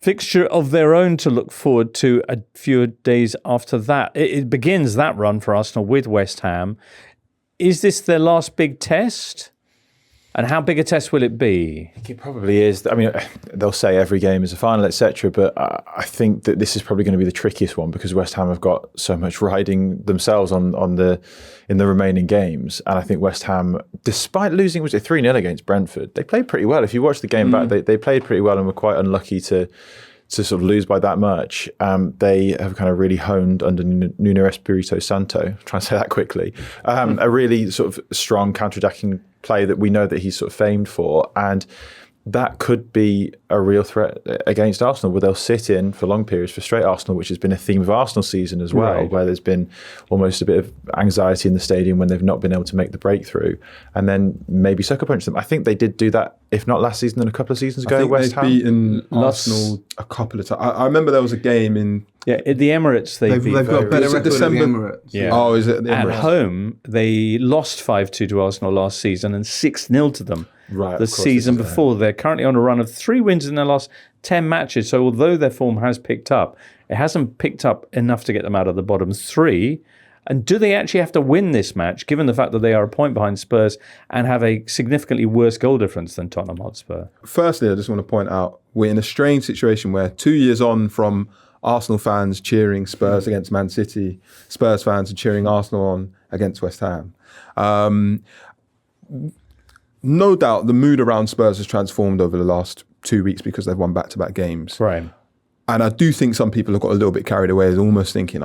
A: fixture of their own to look forward to a few days after that. It begins that run for Arsenal with West Ham. Is this their last big test? And how big a test will it be?
C: It probably is. I mean, they'll say every game is a final, etc. But I think that this is probably going to be the trickiest one because West Ham have got so much riding themselves in the remaining games. And I think West Ham, despite losing, was it 3-0 against Brentford, they played pretty well. If you watch the game back, they played pretty well and were quite unlucky to sort of lose by that much. They have kind of really honed under Nuno Espirito Santo, trying to say that quickly, a really sort of strong counter-attacking play that we know that he's sort of famed for. And that could be a real threat against Arsenal, where they'll sit in for long periods, frustrate Arsenal, which has been a theme of Arsenal season as well, where there's been almost a bit of anxiety in the stadium when they've not been able to make the breakthrough, and then maybe sucker punch them. I think they did do that, if not last season, then a couple of seasons ago.
D: I think
C: West Ham
D: beaten Arsenal a couple of times. I remember there was a game in...
A: Yeah, at the Emirates they've
B: got a better record at the Emirates.
A: Yeah.
D: Oh, is it at the Emirates?
A: At home, they lost 5-2 to Arsenal last season and 6-0 to them the season before. They're currently on a run of 3 wins in their last 10 matches. So although their form has picked up, it hasn't picked up enough to get them out of the bottom 3. And do they actually have to win this match, given the fact that they are a point behind Spurs and have a significantly worse goal difference than Tottenham Hotspur?
D: Firstly, I just want to point out, we're in a strange situation where 2 years on from Arsenal fans cheering Spurs against Man City, Spurs fans are cheering Arsenal on against West Ham. No doubt the mood around Spurs has transformed over the last 2 weeks because they've won back-to-back games.
A: Right.
D: And I do think some people have got a little bit carried away, almost thinking,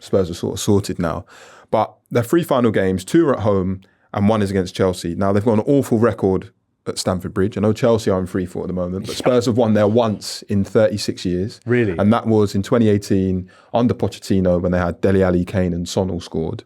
D: Spurs are sort of sorted now. But their 3 final games, 2 are at home and 1 is against Chelsea. Now, they've got an awful record at Stamford Bridge. I know Chelsea are in free fall at the moment, but Spurs have won there once in 36 years.
A: Really?
D: And that was in 2018 under Pochettino when they had Dele Alli, Kane and Son all scored.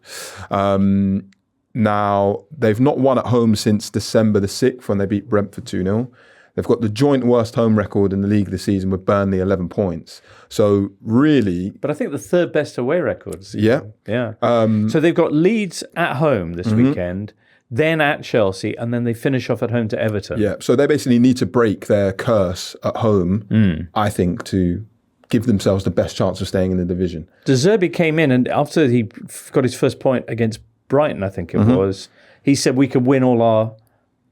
D: Now, they've not won at home since December the 6th when they beat Brentford 2-0. They've got the joint worst home record in the league this season with Burnley, 11 points. So really...
A: But I think the third best away record.
D: Yeah.
A: Yeah. So they've got Leeds at home this weekend, then at Chelsea, and then they finish off at home to Everton.
D: Yeah, so they basically need to break their curse at home, I think, to give themselves the best chance of staying in the division.
A: De Zerbi came in, and after he got his first point against Brighton, I think it was, he said we could win all our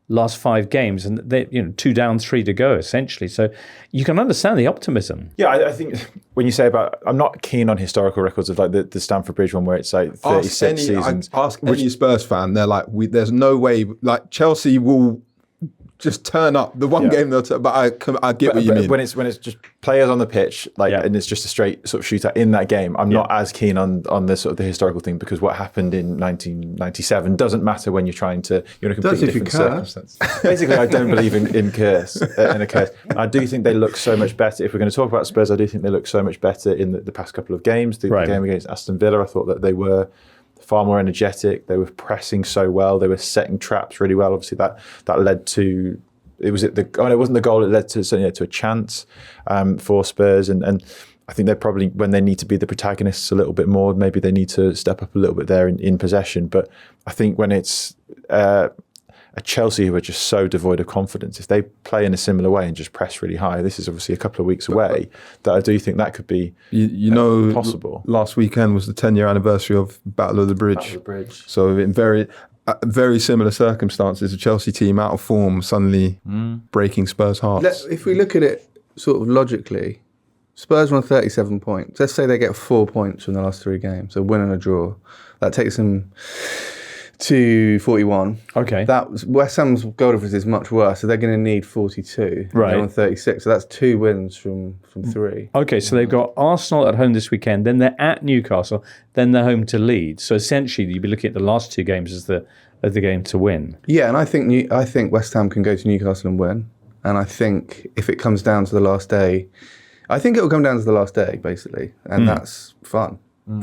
A: last 5 games, and they, 2 down, 3 to go, essentially. So you can understand the optimism.
C: Yeah, I think when you say about, I'm not keen on historical records of like the Stamford Bridge one where it's like 36 seasons.
D: Ask any Spurs fan, they're like, there's no way, like Chelsea will just turn up the one game they'll turn, but I get what you mean.
C: When it's just players on the pitch, and it's just a straight sort of shootout in that game, I'm not as keen on the sort of the historical thing, because what happened in 1997 doesn't matter when you're in a completely different circumstance. Basically, I don't believe in a curse. I do think they look so much better. If we're going to talk about Spurs, I do think they look so much better in the past couple of games. The game against Aston Villa, I thought that they were far more energetic. They were pressing so well. They were setting traps really well. Obviously, that led to it wasn't the goal. It led to a chance for Spurs, and I think they're probably, when they need to be the protagonists a little bit more, maybe they need to step up a little bit there in possession. But I think when it's a Chelsea who are just so devoid of confidence, if they play in a similar way and just press really high, this is obviously a couple of weeks away, that I do think that could be possible.
D: Last weekend was the 10-year anniversary of Battle of the Bridge. So in very similar circumstances, a Chelsea team out of form suddenly breaking Spurs' hearts.
B: If we look at it sort of logically, Spurs won 37 points. Let's say they get 4 points from the last 3 games, a win and a draw. That takes them to 41.
A: Okay.
B: West Ham's goal difference is much worse, so they're going to need 42.
A: Right.
B: They're on 36, so that's 2 wins from 3.
A: Okay, so they've got Arsenal at home this weekend, then they're at Newcastle, then they're home to Leeds. So essentially, you'd be looking at the last 2 games as the game to win.
B: Yeah, and I think West Ham can go to Newcastle and win. And I think if it comes down to the last day, I think it will come down to the last day, basically, and that's fun.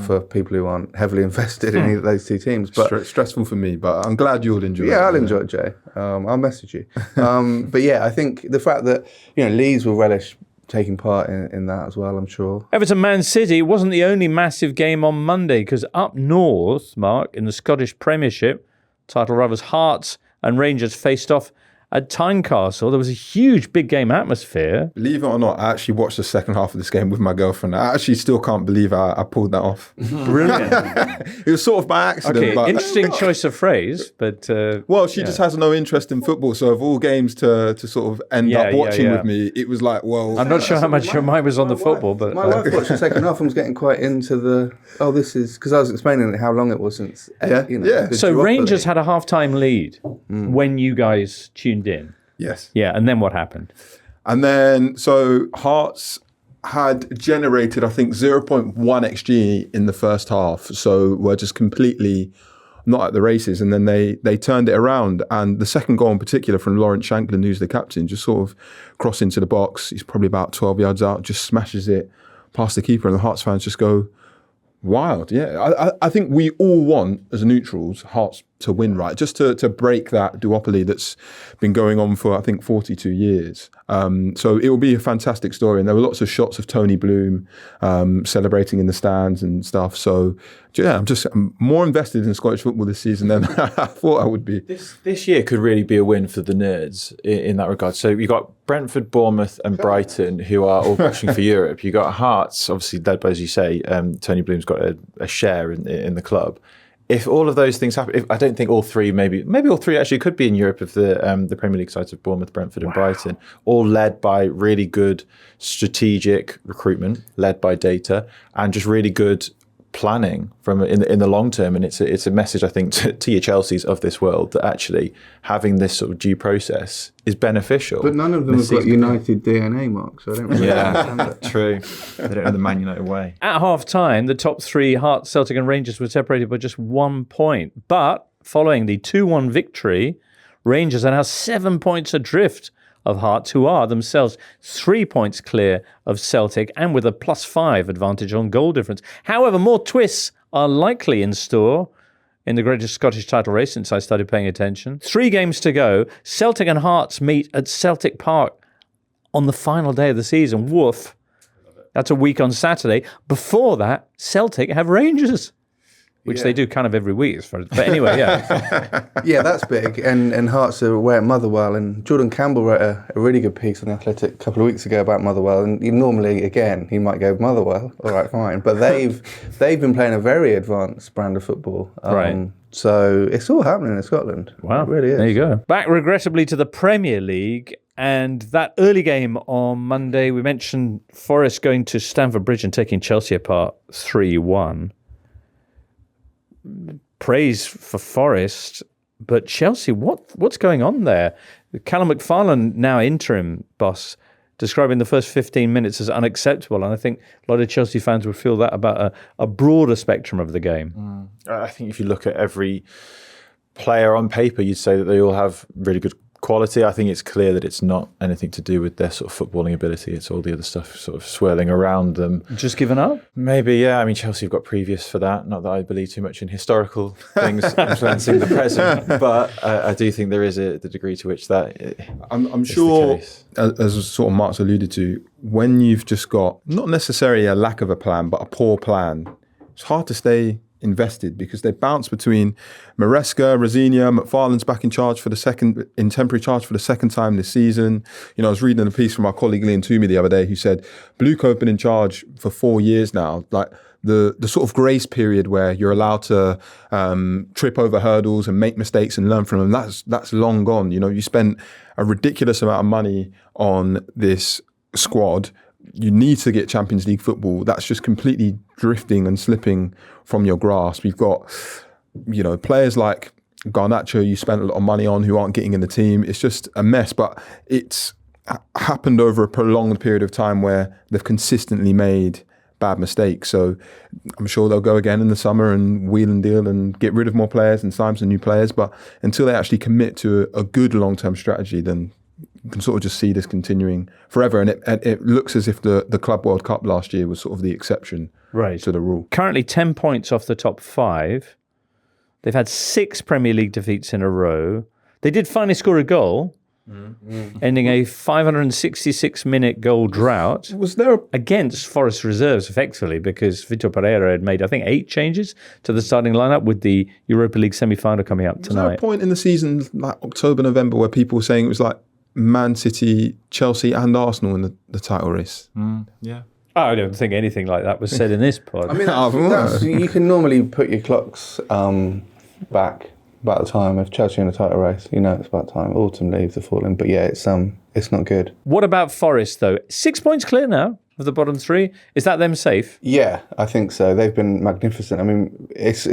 B: For people who aren't heavily invested in either of those 2 teams. But
D: stressful for me, but I'm glad you'll enjoy it.
B: Yeah, I'll enjoy it, Jay. I'll message you. But yeah, I think the fact that Leeds will relish taking part in that as well, I'm sure.
A: Everton Man City wasn't the only massive game on Monday, because up north, Mark, in the Scottish Premiership, title rivals Hearts and Rangers faced off at Tynecastle. There was a huge big game atmosphere.
D: Believe it or not, I actually watched the second half of this game with my girlfriend. I actually still can't believe I pulled that off.
A: Brilliant.
D: It was sort of by accident.
A: Okay,
D: but
A: interesting choice of phrase, but...
D: well, she just has no interest in football, so of all games to sort of end up watching with me, it was like, well...
A: I'm not sure how much your mind was on the football, but...
B: My wife watched the second half and was getting quite into this is... Because I was explaining how long it was since...
A: So Rangers had a half-time lead when you guys tuned in.
D: Yes.
A: Yeah, and then what happened?
D: And then, so Hearts had generated, I think, 0.1 XG in the first half. So we're just completely not at the races. And then they turned it around. And the second goal in particular from Lawrence Shankland, who's the captain, just sort of crossed into the box. He's probably about 12 yards out, just smashes it past the keeper. And the Hearts fans just go wild. Yeah, I think we all want, as neutrals, Hearts to win, right? Just to break that duopoly that's been going on for, I think, 42 years. So it will be a fantastic story. And there were lots of shots of Tony Bloom celebrating in the stands and stuff. So yeah, I'm more invested in Scottish football this season than I thought I would be.
C: This year could really be a win for the nerds in that regard. So you've got Brentford, Bournemouth and Brighton who are all pushing for Europe. You've got Hearts, obviously led by, as you say, Tony Bloom's got a share in the club. If all of those things happen, I don't think all 3, maybe all 3 actually could be in Europe if the Premier League sides of Bournemouth, Brentford and Brighton, all led by really good strategic recruitment, led by data, and just really good planning from in the long term. And it's a message, I think, to your Chelseas of this world, that actually having this sort of due process is beneficial.
B: But none of them have got United DNA, Mark, so I don't really understand that.
C: True. They don't have the Man United way.
A: At half-time, the top 3, Hearts, Celtic and Rangers, were separated by just 1 point. But following the 2-1 victory, Rangers are now 7 points adrift of Hearts, who are themselves 3 points clear of Celtic and with a +5 advantage on goal difference. However, more twists are likely in store in the greatest Scottish title race since I started paying attention. 3 games to go. Celtic and Hearts meet at Celtic Park on the final day of the season. Woof. That's a week on Saturday. Before that, Celtic have Rangers, which they do kind of every week. But anyway, yeah.
B: Yeah, that's big. And Hearts are away at Motherwell. And Jordan Campbell wrote a really good piece on The Athletic a couple of weeks ago about Motherwell. And normally, again, he might go Motherwell. All right, fine. But they've been playing a very advanced brand of football.
A: Right.
B: So it's all happening in Scotland.
A: Wow.
B: It really is.
A: There you go. Back regrettably to the Premier League. And that early game on Monday, we mentioned Forest going to Stamford Bridge and taking Chelsea apart 3-1. Praise for Forest, but Chelsea, what's going on there? Callum McFarlane, now interim boss, describing the first 15 minutes as unacceptable, and I think a lot of Chelsea fans would feel that about a broader spectrum of the game.
C: I think if you look at every player on paper, you'd say that they all have really good quality. I think it's clear that it's not anything to do with their sort of footballing ability. It's all the other stuff sort of swirling around them.
A: Just given up?
C: Maybe, yeah. I mean, Chelsea have got previous for that. Not that I believe too much in historical things influencing the present, but I do think there is the degree to which that
D: I'm sure, as sort of Mark's alluded to, when you've just got not necessarily a lack of a plan, but a poor plan, it's hard to stay invested because they bounce between Maresca, Rosinia, McFarlane's back in temporary charge for the second time this season. You know, I was reading a piece from our colleague Liam Toomey the other day who said Bluco have been in charge for 4 years now. Like the sort of grace period where you're allowed to trip over hurdles and make mistakes and learn from them, that's long gone. You know, you spent a ridiculous amount of money on this squad. You need to get Champions League football. That's just completely drifting and slipping from your grasp. You've got, you know, players like Garnacho you spent a lot of money on who aren't getting in the team. It's just a mess, but it's happened over a prolonged period of time where they've consistently made bad mistakes. So I'm sure they'll go again in the summer and wheel and deal and get rid of more players and sign some new players. But until they actually commit to a good long-term strategy, then you can sort of just see this continuing forever. And it looks as if the Club World Cup last year was sort of the exception to the rule.
A: Currently 10 points off the top 5. They've had 6 Premier League defeats in a row. They did finally score a goal, ending a 566-minute goal drought.
D: Was there
A: against Forest reserves, effectively, because Vitor Pereira had made, I think, 8 changes to the starting lineup with the Europa League semi-final coming up tonight.
D: Was there a point in the season, like October, November, where people were saying it was like Man City, Chelsea and Arsenal in the title race?
C: Yeah.
A: I don't think anything like that was said in this pod.
B: I mean, you can normally put your clocks back about the time of Chelsea in the title race. You know it's about time. Autumn leaves are falling. But yeah, it's not good.
A: What about Forest, though? 6 points clear now of the bottom 3. Is that them safe?
B: Yeah, I think so. They've been magnificent. I mean, it's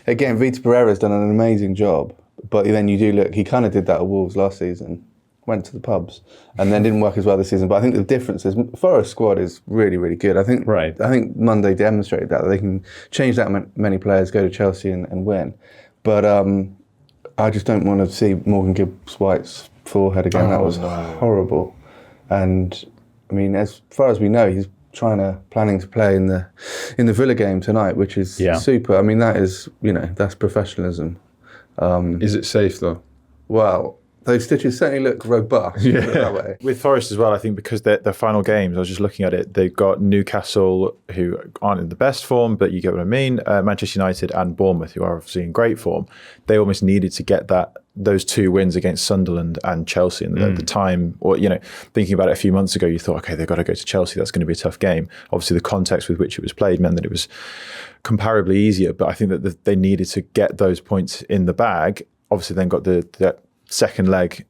B: again, Vitor Pereira's done an amazing job. But then you do look, he kind of did that at Wolves last season. Went to the pubs and then didn't work as well this season. But I think the difference is Forest squad is really, really good. I think Monday demonstrated that they can change that many players, go to Chelsea and win. But I just don't want to see Morgan Gibbs-White's forehead again. That was horrible. And I mean, as far as we know, he's planning to play in the Villa game tonight, which is super. I mean, that is, that's professionalism.
D: Is it safe though?
B: Well, those stitches certainly look robust. Put it that way.
C: With Forest as well, I think because their final games, I was just looking at it, they've got Newcastle, who aren't in the best form, but you get what I mean, Manchester United and Bournemouth, who are obviously in great form. They almost needed to get those 2 wins against Sunderland and Chelsea. And at the time, or thinking about it a few months ago, you thought, okay, they've got to go to Chelsea. That's going to be a tough game. Obviously, the context with which it was played meant that it was comparably easier. But I think that they needed to get those points in the bag. Obviously, then got that second leg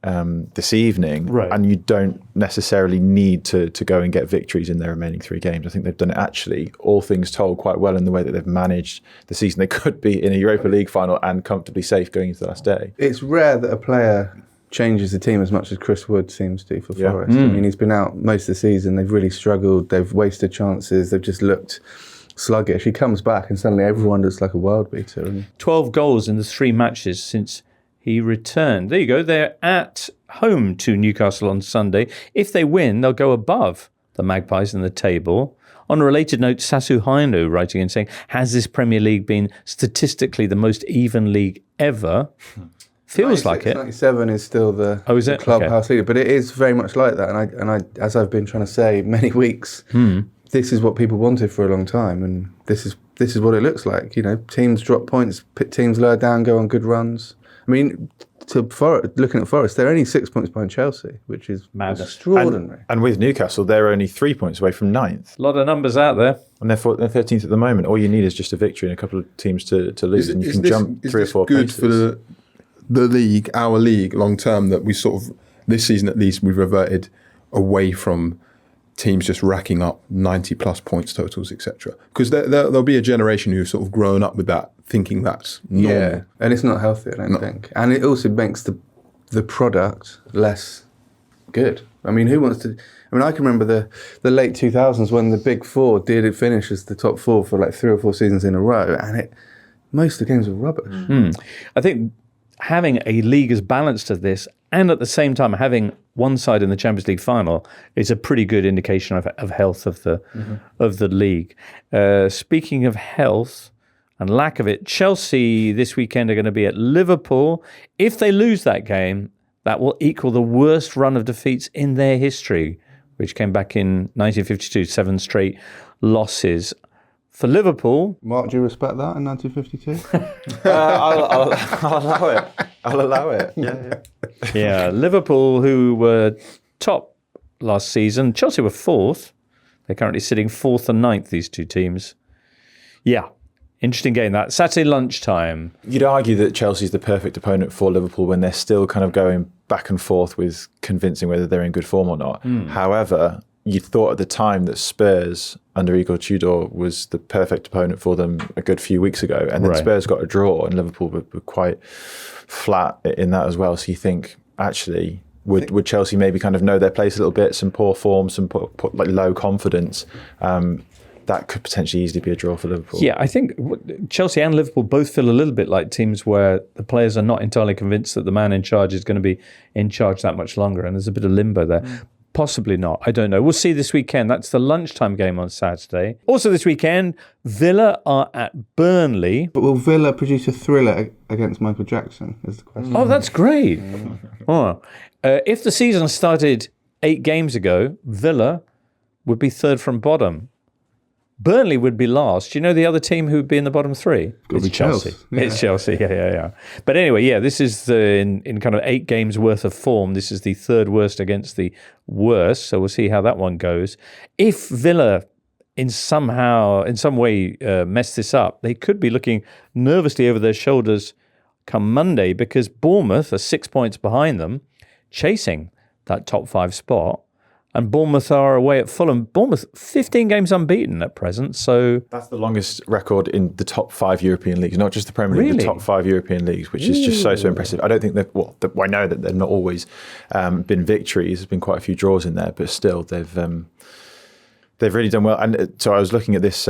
C: this evening, and you don't necessarily need to go and get victories in their remaining 3 games. I think they've done it actually, all things told, quite well in the way that they've managed the season. They could be in a Europa League final and comfortably safe going into the last day.
B: It's rare that a player changes the team as much as Chris Wood seems to for Forest. I mean, he's been out most of the season. They've really struggled. They've wasted chances. They've just looked sluggish. He comes back and suddenly everyone looks like a world beater.
A: 12 goals in the 3 matches since he returned. There you go. They're at home to Newcastle on Sunday. If they win, they'll go above the Magpies in the table. On a related note, Sasu Hainu writing and saying, has this Premier League been statistically the most even league ever? Feels like it.
B: 97 is still the,
A: is
B: the
A: it?
B: clubhouse leader, but it is very much like that. And I, as I've been trying to say many weeks, this is what people wanted for a long time, and this is what it looks like. You know, teams drop points, teams lower down, go on good runs. I mean, looking at Forest, they're only 6 points behind Chelsea, which is extraordinary.
C: And with Newcastle, they're only 3 points away from 9th.
A: A lot of numbers out there.
C: And they're 13th at the moment. All you need is just a victory and a couple of teams to lose, and you can jump 3 or 4
D: good
C: places.
D: For the league, our league, long term, that we sort of, this season at least, we've reverted away from teams just racking up 90 plus points totals, etc. Because there'll be a generation who've sort of grown up with that, thinking that's normal.
B: Yeah, and it's not healthy, I don't think. And it also makes the product less good. I mean, who wants to... I mean, I can remember the late 2000s when the Big Four did finish as the top 4 for like 3 or 4 seasons in a row, and most of the games were rubbish.
A: I think having a league as balanced as this, and at the same time having one side in the Champions League final, is a pretty good indication of health of the league. Speaking of health and lack of it, Chelsea this weekend are going to be at Liverpool. If they lose that game, that will equal the worst run of defeats in their history, which came back in 1952, 7 straight losses. For Liverpool...
B: Mark, do you respect that in 1952?
C: I'll allow it. Yeah.
A: Yeah, Liverpool, who were top last season. Chelsea were 4th. They're currently sitting 4th and 9th, these two teams. Yeah, interesting game that. Saturday lunchtime.
C: You'd argue that Chelsea's the perfect opponent for Liverpool when they're still kind of going back and forth with convincing whether they're in good form or not. However, you thought at the time that Spurs under Igor Tudor was the perfect opponent for them a good few weeks ago, and then Spurs got a draw and Liverpool were quite flat in that as well. So you think, actually, would Chelsea maybe kind of know their place a little bit, some poor form, some like low confidence, that could potentially easily be a draw for Liverpool.
A: Yeah, I think Chelsea and Liverpool both feel a little bit like teams where the players are not entirely convinced that the man in charge is going to be in charge that much longer, and there's a bit of limbo there. Possibly not. I don't know. We'll see this weekend. That's the lunchtime game on Saturday. Also this weekend, Villa are at Burnley.
B: But will Villa produce a thriller against Michael Jackson, is the question.
A: Oh, that's great. If the season started 8 games ago, Villa would be 3rd from bottom. Burnley would be last. Do you know the other team who would be in the bottom 3? It's Chelsea.
B: Yeah.
A: It's Chelsea, yeah. But anyway, this is in kind of 8 games worth of form. This is the 3rd worst against the worst. So we'll see how that one goes. If Villa in some way mess this up, they could be looking nervously over their shoulders come Monday, because Bournemouth are 6 points behind them, chasing that top 5 spot. And Bournemouth are away at Fulham. Bournemouth, 15 games unbeaten at present. So
C: that's the longest record in the top 5 European leagues, not just the Premier League, the top 5 European leagues, which is just so impressive. I don't think that, I know that they've not always been victories. There's been quite a few draws in there, but still they've really done well. And so I was looking at this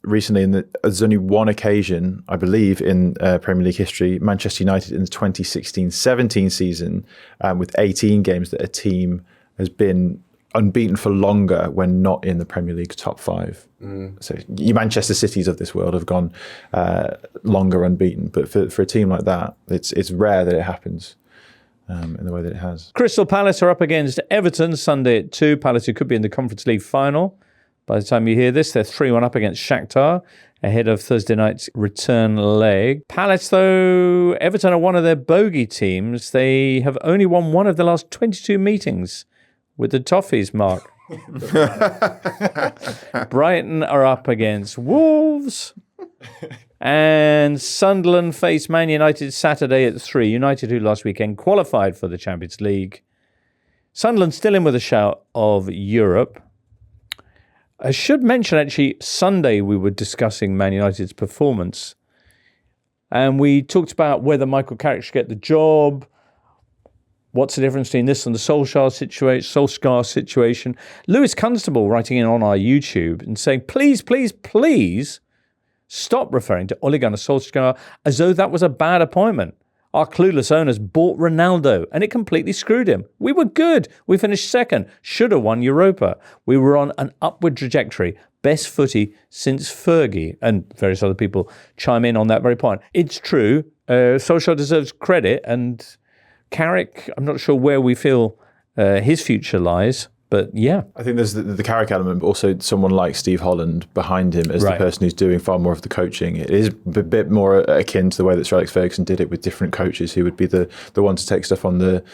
C: recently, and there's only one occasion, I believe, in Premier League history, Manchester United in the 2016-17 season, with 18 games, that a team has been unbeaten for longer when not in the Premier League top 5. So your Manchester Cities of this world have gone longer unbeaten, but for a team like that, it's rare that it happens in the way that it has.
A: Crystal Palace are up against Everton Sunday at 2. Palace, who could be in the Conference League final. By the time you hear this, they're 3-1 up against Shakhtar ahead of Thursday night's return leg. Palace, though, Everton are one of their bogey teams. They have only won one of the last 22 meetings with the Toffees, Mark. Brighton are up against Wolves. And Sunderland face Man United Saturday at 3. United, who last weekend qualified for the Champions League. Sunderland still in with a shout of Europe. I should mention, actually, Sunday we were discussing Man United's performance. And we talked about whether Michael Carrick should get the job. What's the difference between this and the Solskjaer situation? Lewis Constable writing in on our YouTube and saying, please, please, please stop referring to Ole Gunnar Solskjaer as though that was a bad appointment. Our clueless owners bought Ronaldo, and it completely screwed him. We were good. We finished second. Should have won Europa. We were on an upward trajectory. Best footy since Fergie. And various other people chime in on that very point. It's true. Solskjaer deserves credit. And Carrick, I'm not sure where we feel his future lies. But yeah.
C: I think there's the Carrick element, but also someone like Steve Holland behind him as the person who's doing far more of the coaching. It is a bit more akin to the way that Sir Alex Ferguson did it with different coaches who would be the one to take stuff on the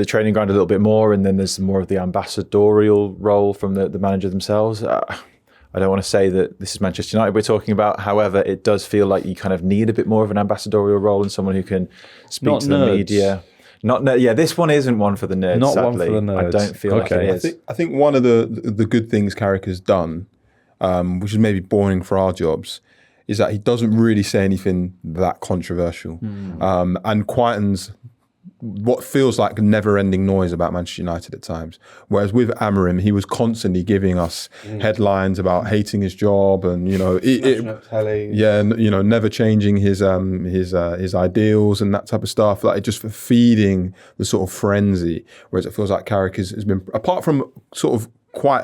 C: training ground a little bit more, and then there's more of the ambassadorial role from the manager themselves. I don't want to say that this is Manchester United we're talking about. However, it does feel like you kind of need a bit more of an ambassadorial role and someone who can speak to the media. This one isn't one for the nerds.
A: Not
C: sadly.
A: one for the nerds.
C: I don't feel like it is.
D: I think one of the good things Carrick has done, which is maybe boring for our jobs, is that he doesn't really say anything that controversial, and quietens what feels like a never-ending noise about Manchester United at times. Whereas with Amorim, he was constantly giving us headlines about hating his job and never changing his ideals and that type of stuff. Like just for feeding the sort of frenzy. Whereas it feels like Carrick has been, apart from sort of quite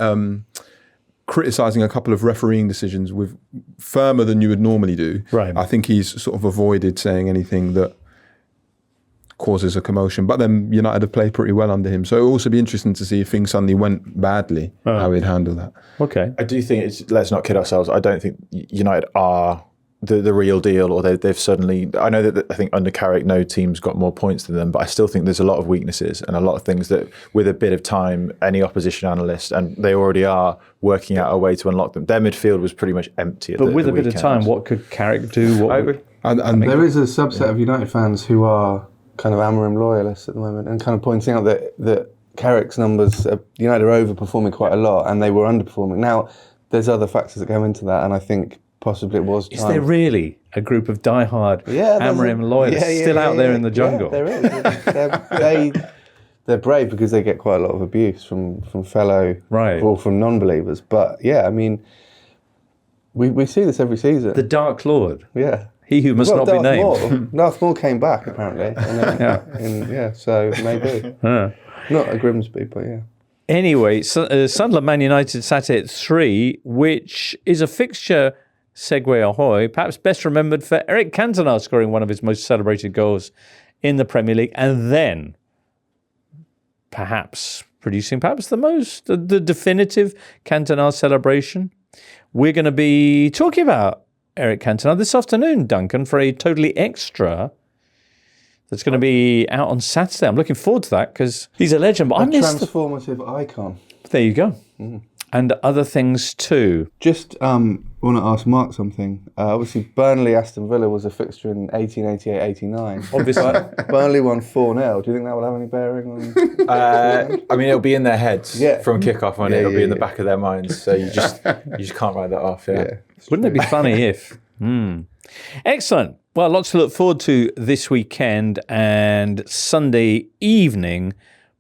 D: criticising a couple of refereeing decisions with firmer than you would normally do.
A: Right.
D: I think he's sort of avoided saying anything that causes a commotion. But then United have played pretty well under him. So it'll also be interesting to see if things suddenly went badly, how he'd handle that.
A: Okay.
C: I do think let's not kid ourselves. I don't think United are the real deal, or they've suddenly, I know that I think under Carrick no team's got more points than them, but I still think there's a lot of weaknesses and a lot of things that with a bit of time, any opposition analyst, and they already are working out a way to unlock them. Their midfield was pretty much empty at
A: But with a
C: weekend.
A: bit of time, what could Carrick do?
B: And there is a subset of United fans who are kind of Amorim loyalists at the moment and kind of pointing out that Carrick's numbers, United are overperforming quite a lot and they were underperforming. Now, there's other factors that go into that, and I think possibly it was time.
A: Is there really a group of diehard Amorim loyalists still out there in the jungle?
B: Yeah, there is. They're brave because they get quite a lot of abuse from fellow or from non-believers. But yeah, I mean, we see this every season.
A: The Dark Lord.
B: Yeah.
A: He who must not be named.
B: Darth Maul came back, apparently. So maybe. Not a Grimsby, but yeah.
A: Anyway, Sunderland Man United Saturday at 3, which is a fixture, segue ahoy, perhaps best remembered for Eric Cantona scoring one of his most celebrated goals in the Premier League, and then perhaps producing the definitive Cantona celebration. We're going to be talking about Eric Cantona this afternoon, Duncan, for a totally extra that's going to be out on Saturday. I'm looking forward to that because he's a legend. But
B: a transformative icon.
A: There you go. And other things too.
B: Just want to ask Mark something. Obviously, Burnley-Aston Villa was a fixture in 1888-89.
A: Obviously.
B: Burnley won 4-0. Do you think that will have any bearing on...
C: I mean, it'll be in their heads from kickoff, and it'll be in the back of their minds. So you just can't write that off.
A: Wouldn't it be funny if... Excellent. Well, lots to look forward to this weekend and Sunday evening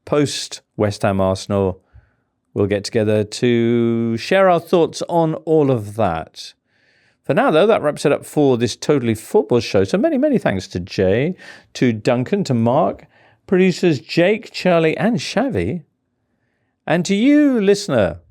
A: post West Ham Arsenal. We'll get together to share our thoughts on all of that. For now, though, that wraps it up for this Totally Football show. So many, many thanks to Jay, to Duncan, to Mark, producers Jake, Charlie and Shavi, and to you, listener.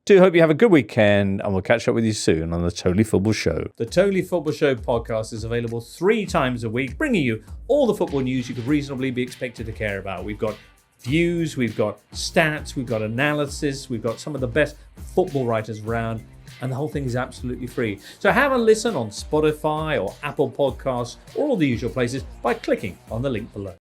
A: Do hope you have a good weekend, and we'll catch up with you soon on the Totally Football Show. The Totally Football Show podcast is available 3 times a week, bringing you all the football news you could reasonably be expected to care about. We've got views, we've got stats, we've got analysis, we've got some of the best football writers around, and the whole thing is absolutely free. So have a listen on Spotify or Apple Podcasts or all the usual places by clicking on the link below.